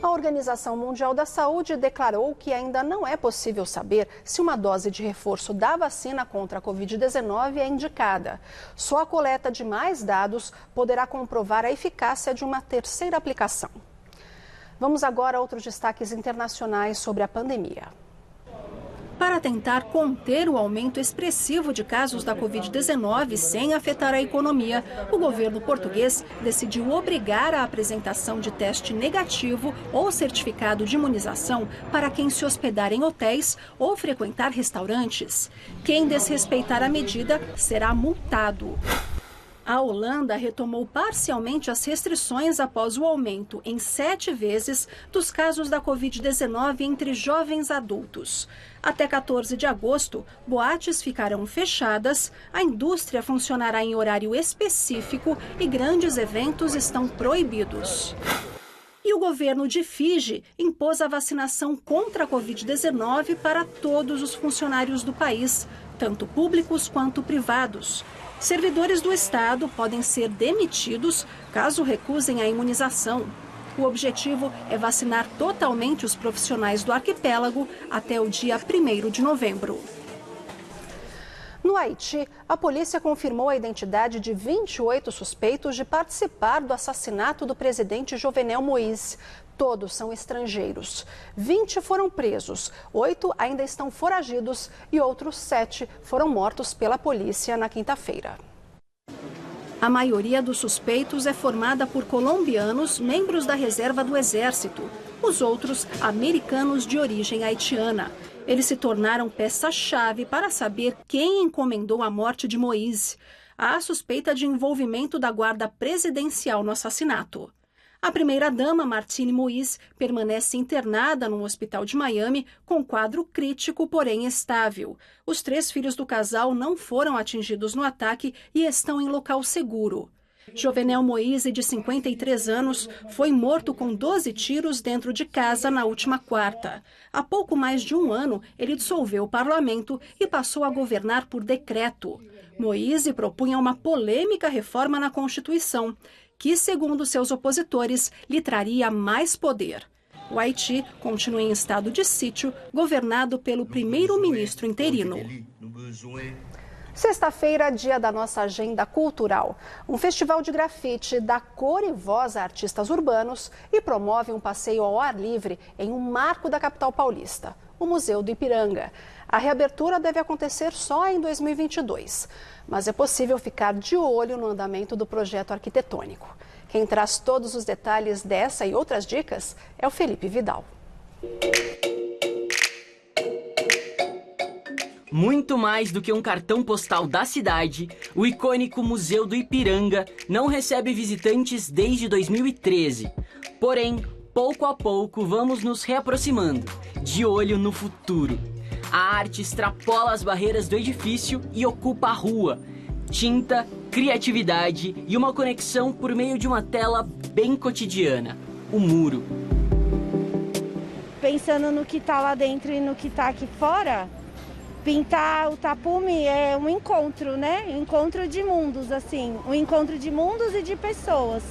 A Organização Mundial da Saúde declarou que ainda não é possível saber se uma dose de reforço da vacina contra a Covid-19 é indicada. Só a coleta de mais dados poderá comprovar a eficácia de uma terceira aplicação. Vamos agora a outros destaques internacionais sobre a pandemia. Para tentar conter o aumento expressivo de casos da Covid-19 sem afetar a economia, o governo português decidiu obrigar a apresentação de teste negativo ou certificado de imunização para quem se hospedar em hotéis ou frequentar restaurantes. Quem desrespeitar a medida será multado. A Holanda retomou parcialmente as restrições após o aumento em 7 vezes dos casos da Covid-19 entre jovens adultos. Até 14 de agosto, boates ficarão fechadas, a indústria funcionará em horário específico e grandes eventos estão proibidos. E o governo de Fiji impôs a vacinação contra a Covid-19 para todos os funcionários do país, tanto públicos quanto privados. Servidores do Estado podem ser demitidos caso recusem a imunização. O objetivo é vacinar totalmente os profissionais do arquipélago até o dia 1º de novembro. No Haiti, a polícia confirmou a identidade de 28 suspeitos de participar do assassinato do presidente Jovenel Moïse. Todos são estrangeiros. 20 foram presos, 8 ainda estão foragidos e outros 7 foram mortos pela polícia na quinta-feira. A maioria dos suspeitos é formada por colombianos, membros da reserva do Exército. Os outros, americanos de origem haitiana. Eles se tornaram peça-chave para saber quem encomendou a morte de Moïse. Há suspeita de envolvimento da guarda presidencial no assassinato. A primeira-dama, Martine Moïse, permanece internada num hospital de Miami com quadro crítico, porém estável. Os 3 filhos do casal não foram atingidos no ataque e estão em local seguro. Jovenel Moïse, de 53 anos, foi morto com 12 tiros dentro de casa na última quarta. Há pouco mais de um ano, ele dissolveu o parlamento e passou a governar por decreto. Moïse propunha uma polêmica reforma na Constituição, que, segundo seus opositores, lhe traria mais poder. O Haiti continua em estado de sítio, governado pelo primeiro-ministro interino. Sexta-feira, dia da nossa agenda cultural. Um festival de grafite dá cor e voz a artistas urbanos e promove um passeio ao ar livre em um marco da capital paulista, o Museu do Ipiranga. A reabertura deve acontecer só em 2022, mas é possível ficar de olho no andamento do projeto arquitetônico. Quem traz todos os detalhes dessa e outras dicas é o Felipe Vidal. Muito mais do que um cartão postal da cidade, o icônico Museu do Ipiranga não recebe visitantes desde 2013. Porém, pouco a pouco vamos nos reaproximando, de olho no futuro. A arte extrapola as barreiras do edifício e ocupa a rua. Tinta, criatividade e uma conexão por meio de uma tela bem cotidiana, o muro. Pensando no que está lá dentro e no que está aqui fora, pintar o tapume é um encontro, né? Um encontro de mundos, assim. Um encontro de mundos e de pessoas.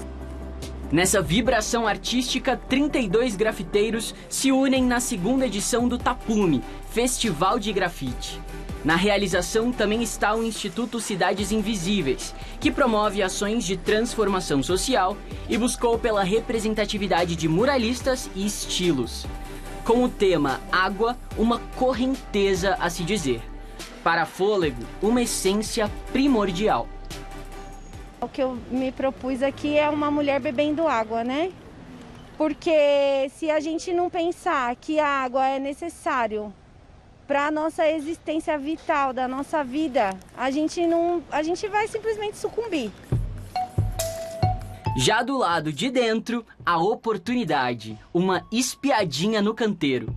Nessa vibração artística, 32 grafiteiros se unem na segunda edição do Tapume, Festival de Grafite. Na realização também está o Instituto Cidades Invisíveis, que promove ações de transformação social e buscou pela representatividade de muralistas e estilos. Com o tema Água, uma correnteza a se dizer. Para Fôlego, uma essência primordial. O que eu me propus aqui é uma mulher bebendo água, né? Porque se a gente não pensar que a água é necessário para a nossa existência vital, da nossa vida, a gente vai simplesmente sucumbir. Já do lado de dentro, a oportunidade, uma espiadinha no canteiro.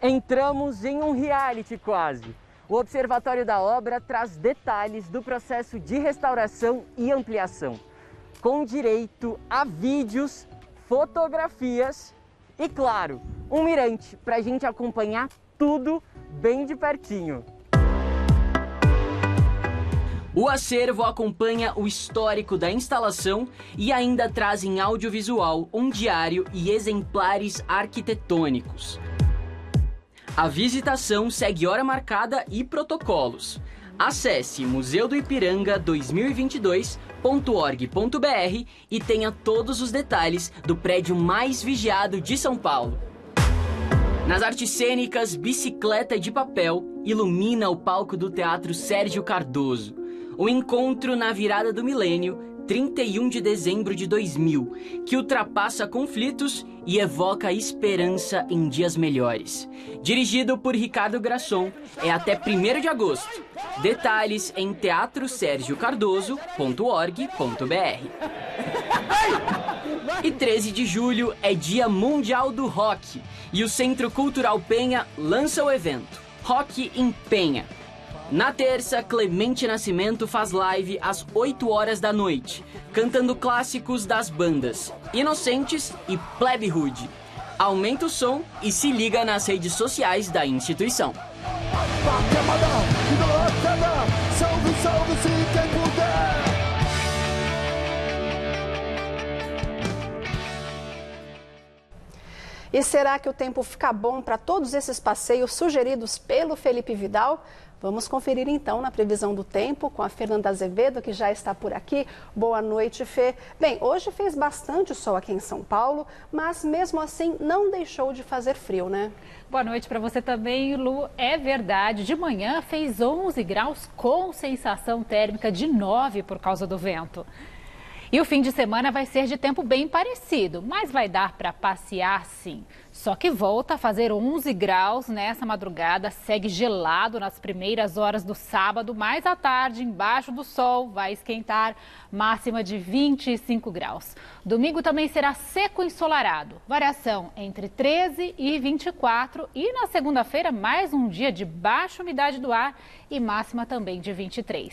Entramos em um reality quase. O Observatório da Obra traz detalhes do processo de restauração e ampliação, com direito a vídeos, fotografias e, claro, um mirante para a gente acompanhar tudo bem de pertinho. O acervo acompanha o histórico da instalação e ainda traz em audiovisual um diário e exemplares arquitetônicos. A visitação segue hora marcada e protocolos. Acesse museudoipiranga2022.org.br e tenha todos os detalhes do prédio mais vigiado de São Paulo. Nas artes cênicas, Bicicleta de Papel ilumina o palco do Teatro Sérgio Cardoso. O encontro na virada do milênio, 31 de dezembro de 2000, que ultrapassa conflitos e evoca esperança em dias melhores. Dirigido por Ricardo Grasson, é até 1º de agosto. Detalhes em teatrosergiocardoso.org.br. E 13 de julho é Dia Mundial do Rock e o Centro Cultural Penha lança o evento Rock em Penha. Na terça, Clemente Nascimento faz live às 8 horas da noite, cantando clássicos das bandas Inocentes e Plebe Rude. Aumenta o som e se liga nas redes sociais da instituição. E será que o tempo fica bom para todos esses passeios sugeridos pelo Felipe Vidal? Vamos conferir então na previsão do tempo com a Fernanda Azevedo, que já está por aqui. Boa noite, Fê. Bem, hoje fez bastante sol aqui em São Paulo, mas mesmo assim não deixou de fazer frio, né? Boa noite para você também, Lu. É verdade, de manhã fez 11 graus com sensação térmica de 9 por causa do vento. E o fim de semana vai ser de tempo bem parecido, mas vai dar para passear sim. Só que volta a fazer 11 graus nessa madrugada, segue gelado nas primeiras horas do sábado, mas à tarde, embaixo do sol, vai esquentar, máxima de 25 graus. Domingo também será seco e ensolarado, variação entre 13 e 24 e na segunda-feira mais um dia de baixa umidade do ar e máxima também de 23.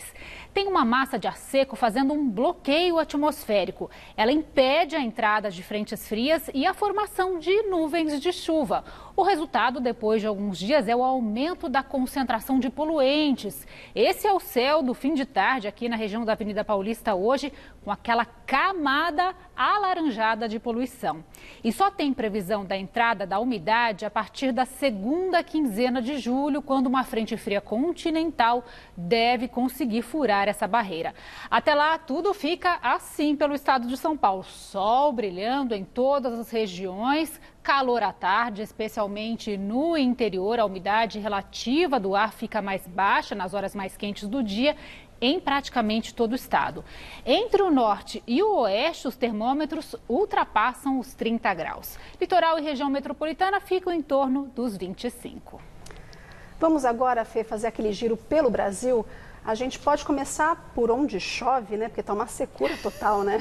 Tem uma massa de ar seco fazendo um bloqueio atmosférico. Ela impede a entrada de frentes frias e a formação de nuvens nuvens de chuva. O resultado, depois de alguns dias, é o aumento da concentração de poluentes. Esse é o céu do fim de tarde aqui na região da Avenida Paulista hoje, com aquela camada alaranjada de poluição. E só tem previsão da entrada da umidade a partir da segunda quinzena de julho, quando uma frente fria continental deve conseguir furar essa barreira. Até lá, tudo fica assim pelo estado de São Paulo. Sol brilhando em todas as regiões, calor à tarde, especialmente no interior. A umidade relativa do ar fica mais baixa nas horas mais quentes do dia, em praticamente todo o estado. Entre o norte e o oeste, os termômetros ultrapassam os 30 graus. Litoral e região metropolitana ficam em torno dos 25. Vamos agora, Fê, fazer aquele giro pelo Brasil. A gente pode começar por onde chove, né? Porque está uma secura total, né?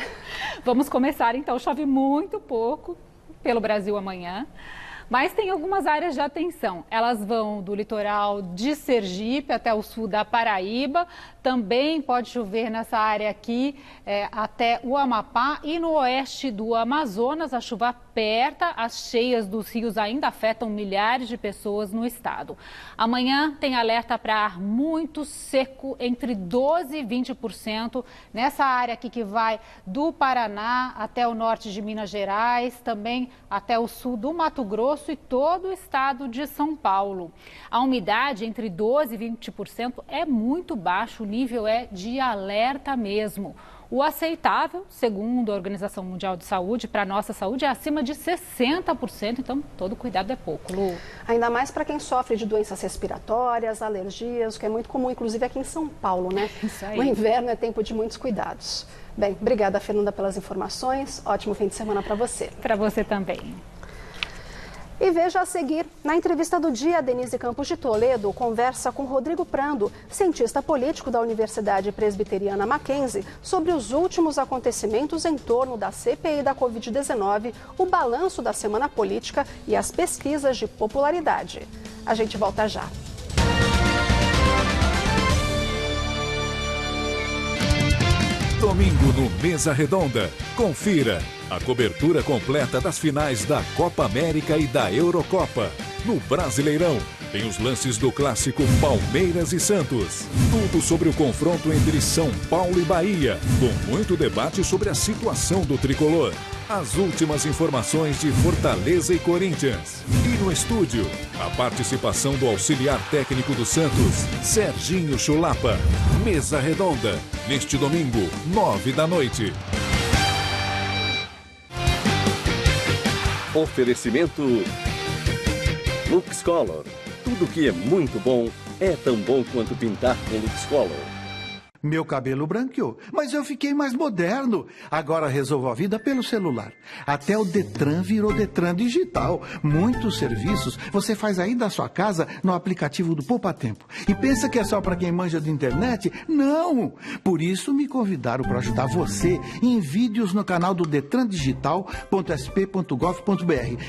Vamos começar, então. Chove muito pouco pelo Brasil amanhã. Mas tem algumas áreas de atenção. Elas vão do litoral de Sergipe até o sul da Paraíba. Também pode chover nessa área aqui até o Amapá. E no oeste do Amazonas, a chuva aperta. As cheias dos rios ainda afetam milhares de pessoas no estado. Amanhã tem alerta para ar muito seco, entre 12% e 20%. Nessa área aqui que vai do Paraná até o norte de Minas Gerais. Também até o sul do Mato Grosso e todo o estado de São Paulo. A umidade entre 12% e 20% é muito baixo, o nível é de alerta mesmo. O aceitável, segundo a Organização Mundial de Saúde, para a nossa saúde é acima de 60%, então todo cuidado é pouco, Lu. Ainda mais para quem sofre de doenças respiratórias, alergias, o que é muito comum, inclusive aqui em São Paulo, né? Isso aí. O inverno é tempo de muitos cuidados. Bem, obrigada, Fernanda, pelas informações. Ótimo fim de semana para você. Para você também. E veja a seguir, na entrevista do dia, Denise Campos de Toledo conversa com Rodrigo Prando, cientista político da Universidade Presbiteriana Mackenzie, sobre os últimos acontecimentos em torno da CPI da Covid-19, o balanço da semana política e as pesquisas de popularidade. A gente volta já. Domingo no Mesa Redonda. Confira a cobertura completa das finais da Copa América e da Eurocopa. No Brasileirão, tem os lances do clássico Palmeiras e Santos. Tudo sobre o confronto entre São Paulo e Bahia, com muito debate sobre a situação do tricolor. As últimas informações de Fortaleza e Corinthians. E no estúdio, a participação do auxiliar técnico do Santos, Serginho Chulapa. Mesa Redonda, neste domingo, 21h. Oferecimento LuxColor. Tudo que é muito bom é tão bom quanto pintar com LuxColor. Meu cabelo branqueou, mas eu fiquei mais moderno. Agora resolvo a vida pelo celular. Até o Detran virou Detran Digital. Muitos serviços você faz aí da sua casa no aplicativo do Poupa Tempo. E pensa que é só para quem manja de internet? Não! Por isso me convidaram para ajudar você em vídeos no canal do detran.sp.gov.br,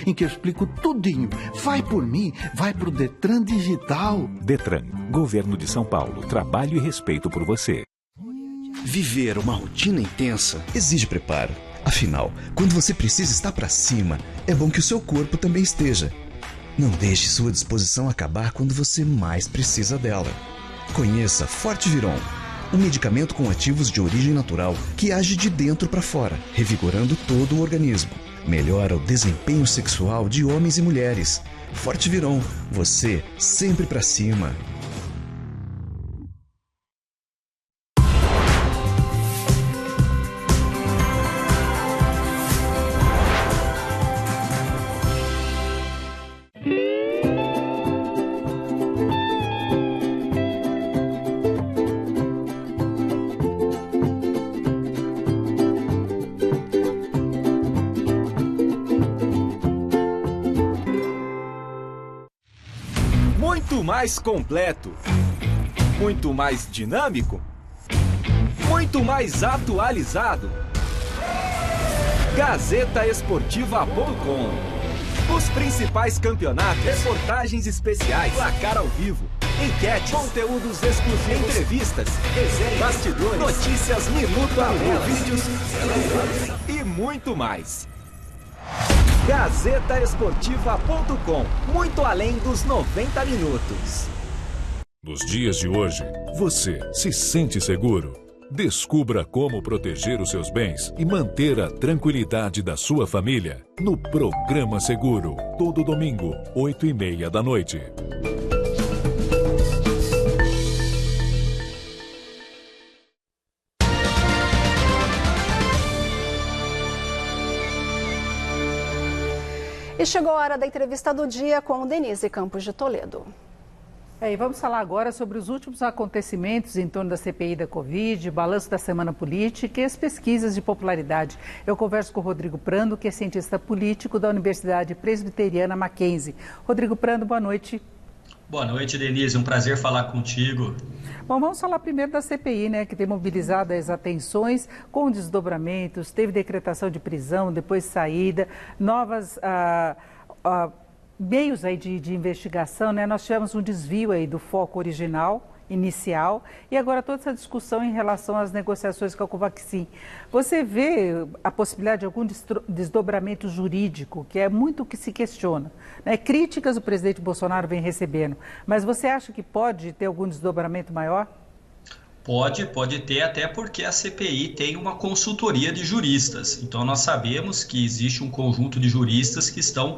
em que eu explico tudinho. Vai por mim, vai pro Detran Digital. Detran, Governo de São Paulo. Trabalho e respeito por você. Viver uma rotina intensa exige preparo. Afinal, quando você precisa estar para cima, é bom que o seu corpo também esteja. Não deixe sua disposição acabar quando você mais precisa dela. Conheça Fortiviron, um medicamento com ativos de origem natural que age de dentro para fora, revigorando todo o organismo. Melhora o desempenho sexual de homens e mulheres. Fortiviron, você sempre para cima. Muito mais completo, muito mais dinâmico, muito mais atualizado. GazetaEsportiva.com. Os principais campeonatos, reportagens especiais, placar ao vivo, enquetes, conteúdos exclusivos, entrevistas, resenhas, bastidores, notícias minuto a minuto, vídeos e muito mais. GazetaEsportiva.com. Muito além dos 90 minutos. Nos dias de hoje, você se sente seguro? Descubra como proteger os seus bens e manter a tranquilidade da sua família no Programa Seguro, todo domingo, 8h30 da noite. E chegou a hora da entrevista do dia com Denise Campos de Toledo. E vamos falar agora sobre os últimos acontecimentos em torno da CPI da Covid, balanço da semana política e as pesquisas de popularidade. Eu converso com o Rodrigo Prando, que é cientista político da Universidade Presbiteriana Mackenzie. Rodrigo Prando, boa noite. Boa noite, Denise. Um prazer falar contigo. Bom, vamos falar primeiro da CPI, né, que tem mobilizado as atenções com desdobramentos, teve decretação de prisão, depois saída, novas... meios aí de investigação, né? Nós tivemos um desvio aí do foco original, inicial, e agora toda essa discussão em relação às negociações com a Covaxin. Você vê a possibilidade de algum desdobramento jurídico, que é muito o que se questiona, né? Críticas o presidente Bolsonaro vem recebendo, mas você acha que pode ter algum desdobramento maior? Pode ter, até porque a CPI tem uma consultoria de juristas. Então, nós sabemos que existe um conjunto de juristas que estão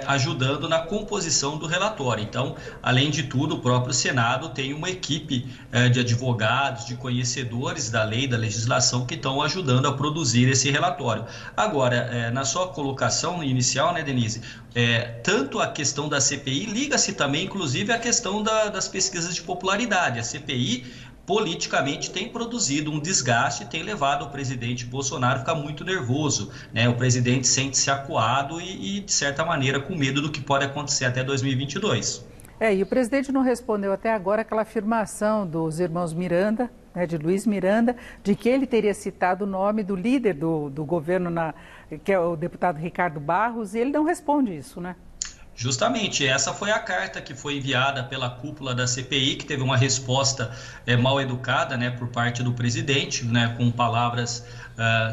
ajudando na composição do relatório. Então, além de tudo, o próprio Senado tem uma equipe de advogados, de conhecedores da lei, da legislação, que estão ajudando a produzir esse relatório. Agora, na sua colocação inicial, né, Denise, tanto a questão da CPI liga-se também, inclusive, à questão das pesquisas de popularidade. A CPI politicamente tem produzido um desgaste, tem levado o presidente Bolsonaro a ficar muito nervoso, né? O presidente sente-se acuado e, de certa maneira, com medo do que pode acontecer até 2022. E o presidente não respondeu até agora aquela afirmação dos irmãos Miranda, né, de Luiz Miranda, de que ele teria citado o nome do líder do governo, que é o deputado Ricardo Barros, e ele não responde isso, né? Justamente, essa foi a carta que foi enviada pela cúpula da CPI, que teve uma resposta mal educada, né, por parte do presidente, né, com palavras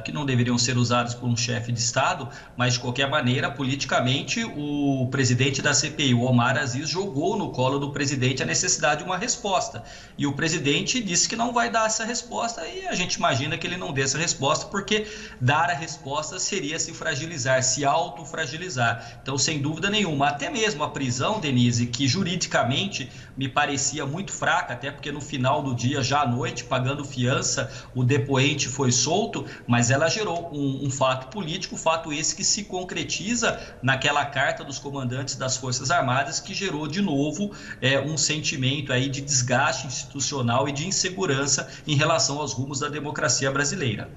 que não deveriam ser usadas por um chefe de Estado, mas de qualquer maneira, politicamente, o presidente da CPI, o Omar Aziz, jogou no colo do presidente a necessidade de uma resposta. E o presidente disse que não vai dar essa resposta, e a gente imagina que ele não dê essa resposta, porque dar a resposta seria se fragilizar, se autofragilizar. Então, sem dúvida nenhuma, até mesmo a prisão, Denise, que juridicamente me parecia muito fraca, até porque no final do dia, já à noite, pagando fiança, o depoente foi solto, mas ela gerou um fato político, fato esse que se concretiza naquela carta dos comandantes das Forças Armadas, que gerou de novo um sentimento aí de desgaste institucional e de insegurança em relação aos rumos da democracia brasileira.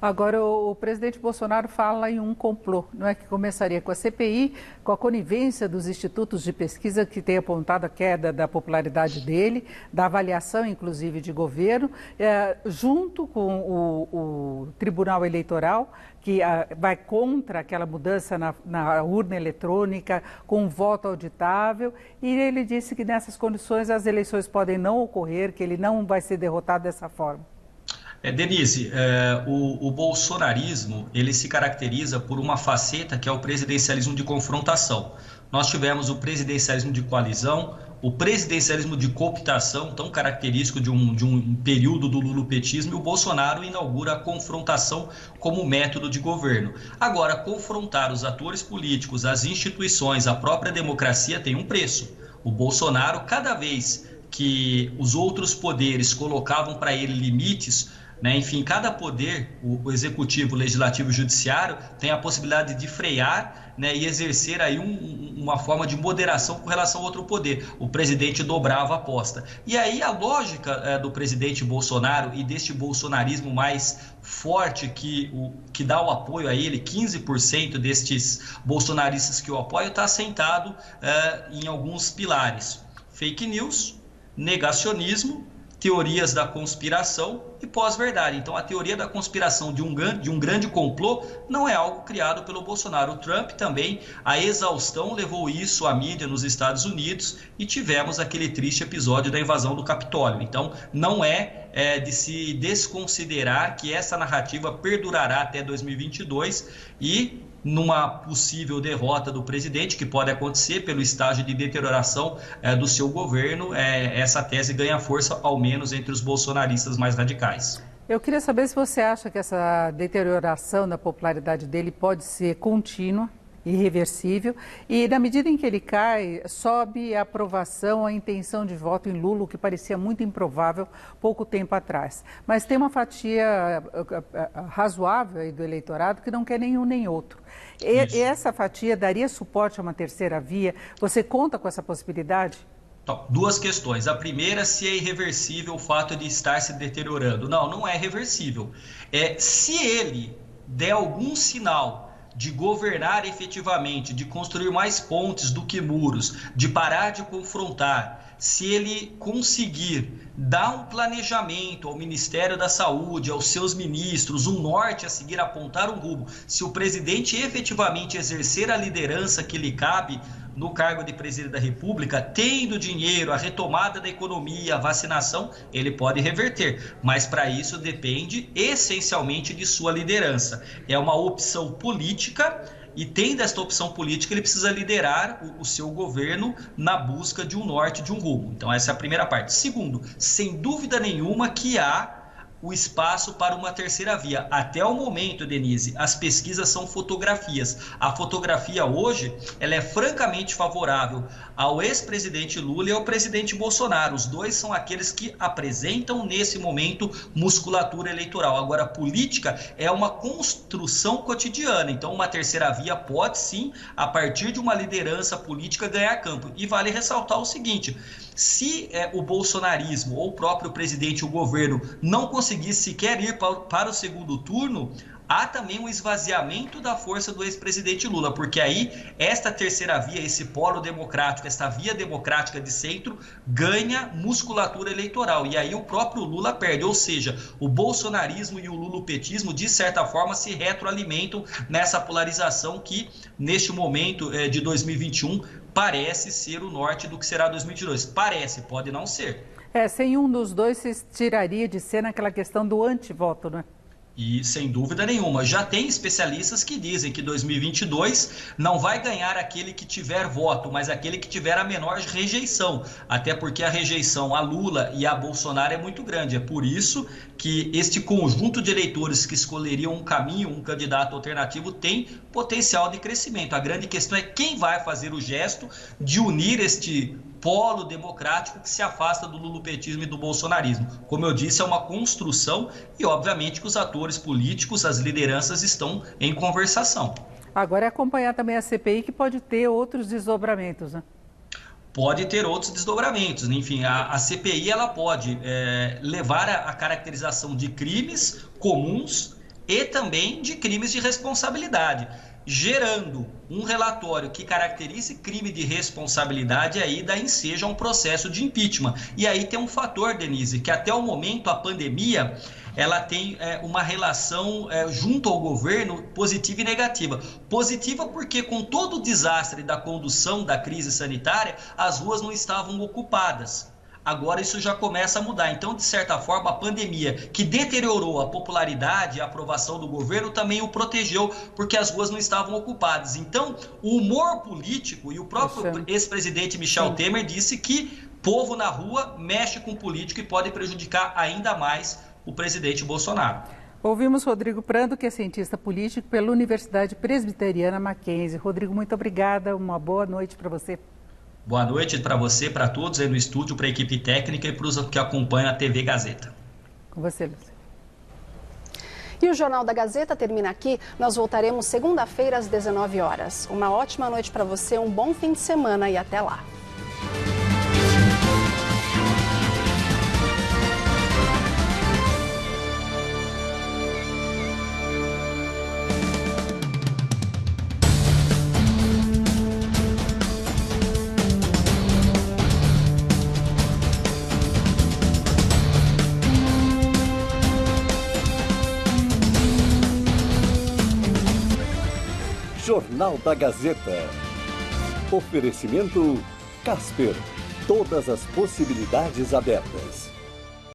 Agora, o presidente Bolsonaro fala em um complô, não é, que começaria com a CPI, com a conivência dos institutos de pesquisa que tem apontado a queda da popularidade dele, da avaliação, inclusive, de governo, junto com o Tribunal Eleitoral, que vai contra aquela mudança na urna eletrônica, com um voto auditável, e ele disse que nessas condições as eleições podem não ocorrer, que ele não vai ser derrotado dessa forma. Denise, o bolsonarismo, ele se caracteriza por uma faceta que é o presidencialismo de confrontação. Nós tivemos o presidencialismo de coalizão, o presidencialismo de cooptação, tão característico de um período do lulopetismo, e o Bolsonaro inaugura a confrontação como método de governo. Agora, confrontar os atores políticos, as instituições, a própria democracia tem um preço. O Bolsonaro, cada vez que os outros poderes colocavam para ele limites, né, enfim, cada poder, o executivo, o legislativo e o judiciário, tem a possibilidade de frear, né, e exercer aí uma forma de moderação com relação ao outro poder. O presidente dobrava a aposta. E aí a lógica do presidente Bolsonaro e deste bolsonarismo mais forte que dá o apoio a ele, 15% destes bolsonaristas que o apoiam, está assentado em alguns pilares: fake news, negacionismo, teorias da conspiração e pós-verdade. Então, a teoria da conspiração de um grande complô não é algo criado pelo Bolsonaro. O Trump também, a exaustão, levou isso à mídia nos Estados Unidos e tivemos aquele triste episódio da invasão do Capitólio. Então, não é de se desconsiderar que essa narrativa perdurará até 2022 e numa possível derrota do presidente, que pode acontecer pelo estágio de deterioração do seu governo, essa tese ganha força, ao menos entre os bolsonaristas mais radicais. Eu queria saber se você acha que essa deterioração da popularidade dele pode ser contínua, irreversível, e na medida em que ele cai, sobe a aprovação, a intenção de voto em Lula, o que parecia muito improvável pouco tempo atrás. Mas tem uma fatia razoável aí do eleitorado que não quer nenhum nem outro. E essa fatia daria suporte a uma terceira via? Você conta com essa possibilidade? Então, duas questões. A primeira, se é irreversível o fato de estar se deteriorando. Não, não é reversível. Se ele der algum sinal de governar efetivamente, de construir mais pontes do que muros, de parar de confrontar, se ele conseguir dar um planejamento ao Ministério da Saúde, aos seus ministros, um norte a seguir, apontar um rumo, se o presidente efetivamente exercer a liderança que lhe cabe no cargo de presidente da República, tendo dinheiro, a retomada da economia, a vacinação, ele pode reverter. Mas para isso depende essencialmente de sua liderança. É uma opção política e, tendo esta opção política, ele precisa liderar o seu governo na busca de um norte, de um rumo. Então essa é a primeira parte. Segundo, sem dúvida nenhuma que há o espaço para uma terceira via. Até o momento, Denise, as pesquisas são fotografias. A fotografia hoje, ela é francamente favorável ao ex-presidente Lula e ao presidente Bolsonaro. Os dois são aqueles que apresentam, nesse momento, musculatura eleitoral. Agora, a política é uma construção cotidiana. Então, uma terceira via pode, sim, a partir de uma liderança política, ganhar campo. E vale ressaltar o seguinte: se o bolsonarismo ou o próprio presidente, o governo, não conseguir sequer ir para o segundo turno, há também um esvaziamento da força do ex-presidente Lula, porque aí esta terceira via, esse polo democrático, esta via democrática de centro, ganha musculatura eleitoral, e aí o próprio Lula perde, ou seja, o bolsonarismo e o lulopetismo, de certa forma, se retroalimentam nessa polarização que, neste momento de 2021, parece ser o norte do que será 2022. Parece, pode não ser. Sem um dos dois se tiraria de cena aquela questão do antivoto, né? E sem dúvida nenhuma, já tem especialistas que dizem que 2022 não vai ganhar aquele que tiver voto, mas aquele que tiver a menor rejeição, até porque a rejeição a Lula e a Bolsonaro é muito grande. É por isso que este conjunto de eleitores que escolheriam um caminho, um candidato alternativo, tem potencial de crescimento. A grande questão é quem vai fazer o gesto de unir este polo democrático que se afasta do lulopetismo e do bolsonarismo. Como eu disse, é uma construção e, obviamente, que os atores políticos, as lideranças estão em conversação. Agora é acompanhar também a CPI, que pode ter outros desdobramentos, né? Pode ter outros desdobramentos. Enfim, a CPI ela pode levar a caracterização de crimes comuns e também de crimes de responsabilidade, gerando um relatório que caracterize crime de responsabilidade, aí dá ensejo a um processo de impeachment. E aí tem um fator, Denise, que até o momento a pandemia ela tem uma relação junto ao governo positiva e negativa. Positiva porque, com todo o desastre da condução da crise sanitária, as ruas não estavam ocupadas. Agora isso já começa a mudar. Então, de certa forma, a pandemia, que deteriorou a popularidade e a aprovação do governo, também o protegeu, porque as ruas não estavam ocupadas. Então, o humor político, e o próprio ex-presidente Michel Temer disse que povo na rua mexe com político e pode prejudicar ainda mais o presidente Bolsonaro. Ouvimos Rodrigo Prando, que é cientista político pela Universidade Presbiteriana Mackenzie. Rodrigo, muito obrigada, uma boa noite para você. Boa noite para você, para todos aí no estúdio, para a equipe técnica e para os que acompanham a TV Gazeta. Com você, Lúcia. E o Jornal da Gazeta termina aqui. Nós voltaremos segunda-feira às 19 horas. Uma ótima noite para você, um bom fim de semana e até lá. Jornal da Gazeta. Oferecimento Casper. Todas as possibilidades abertas.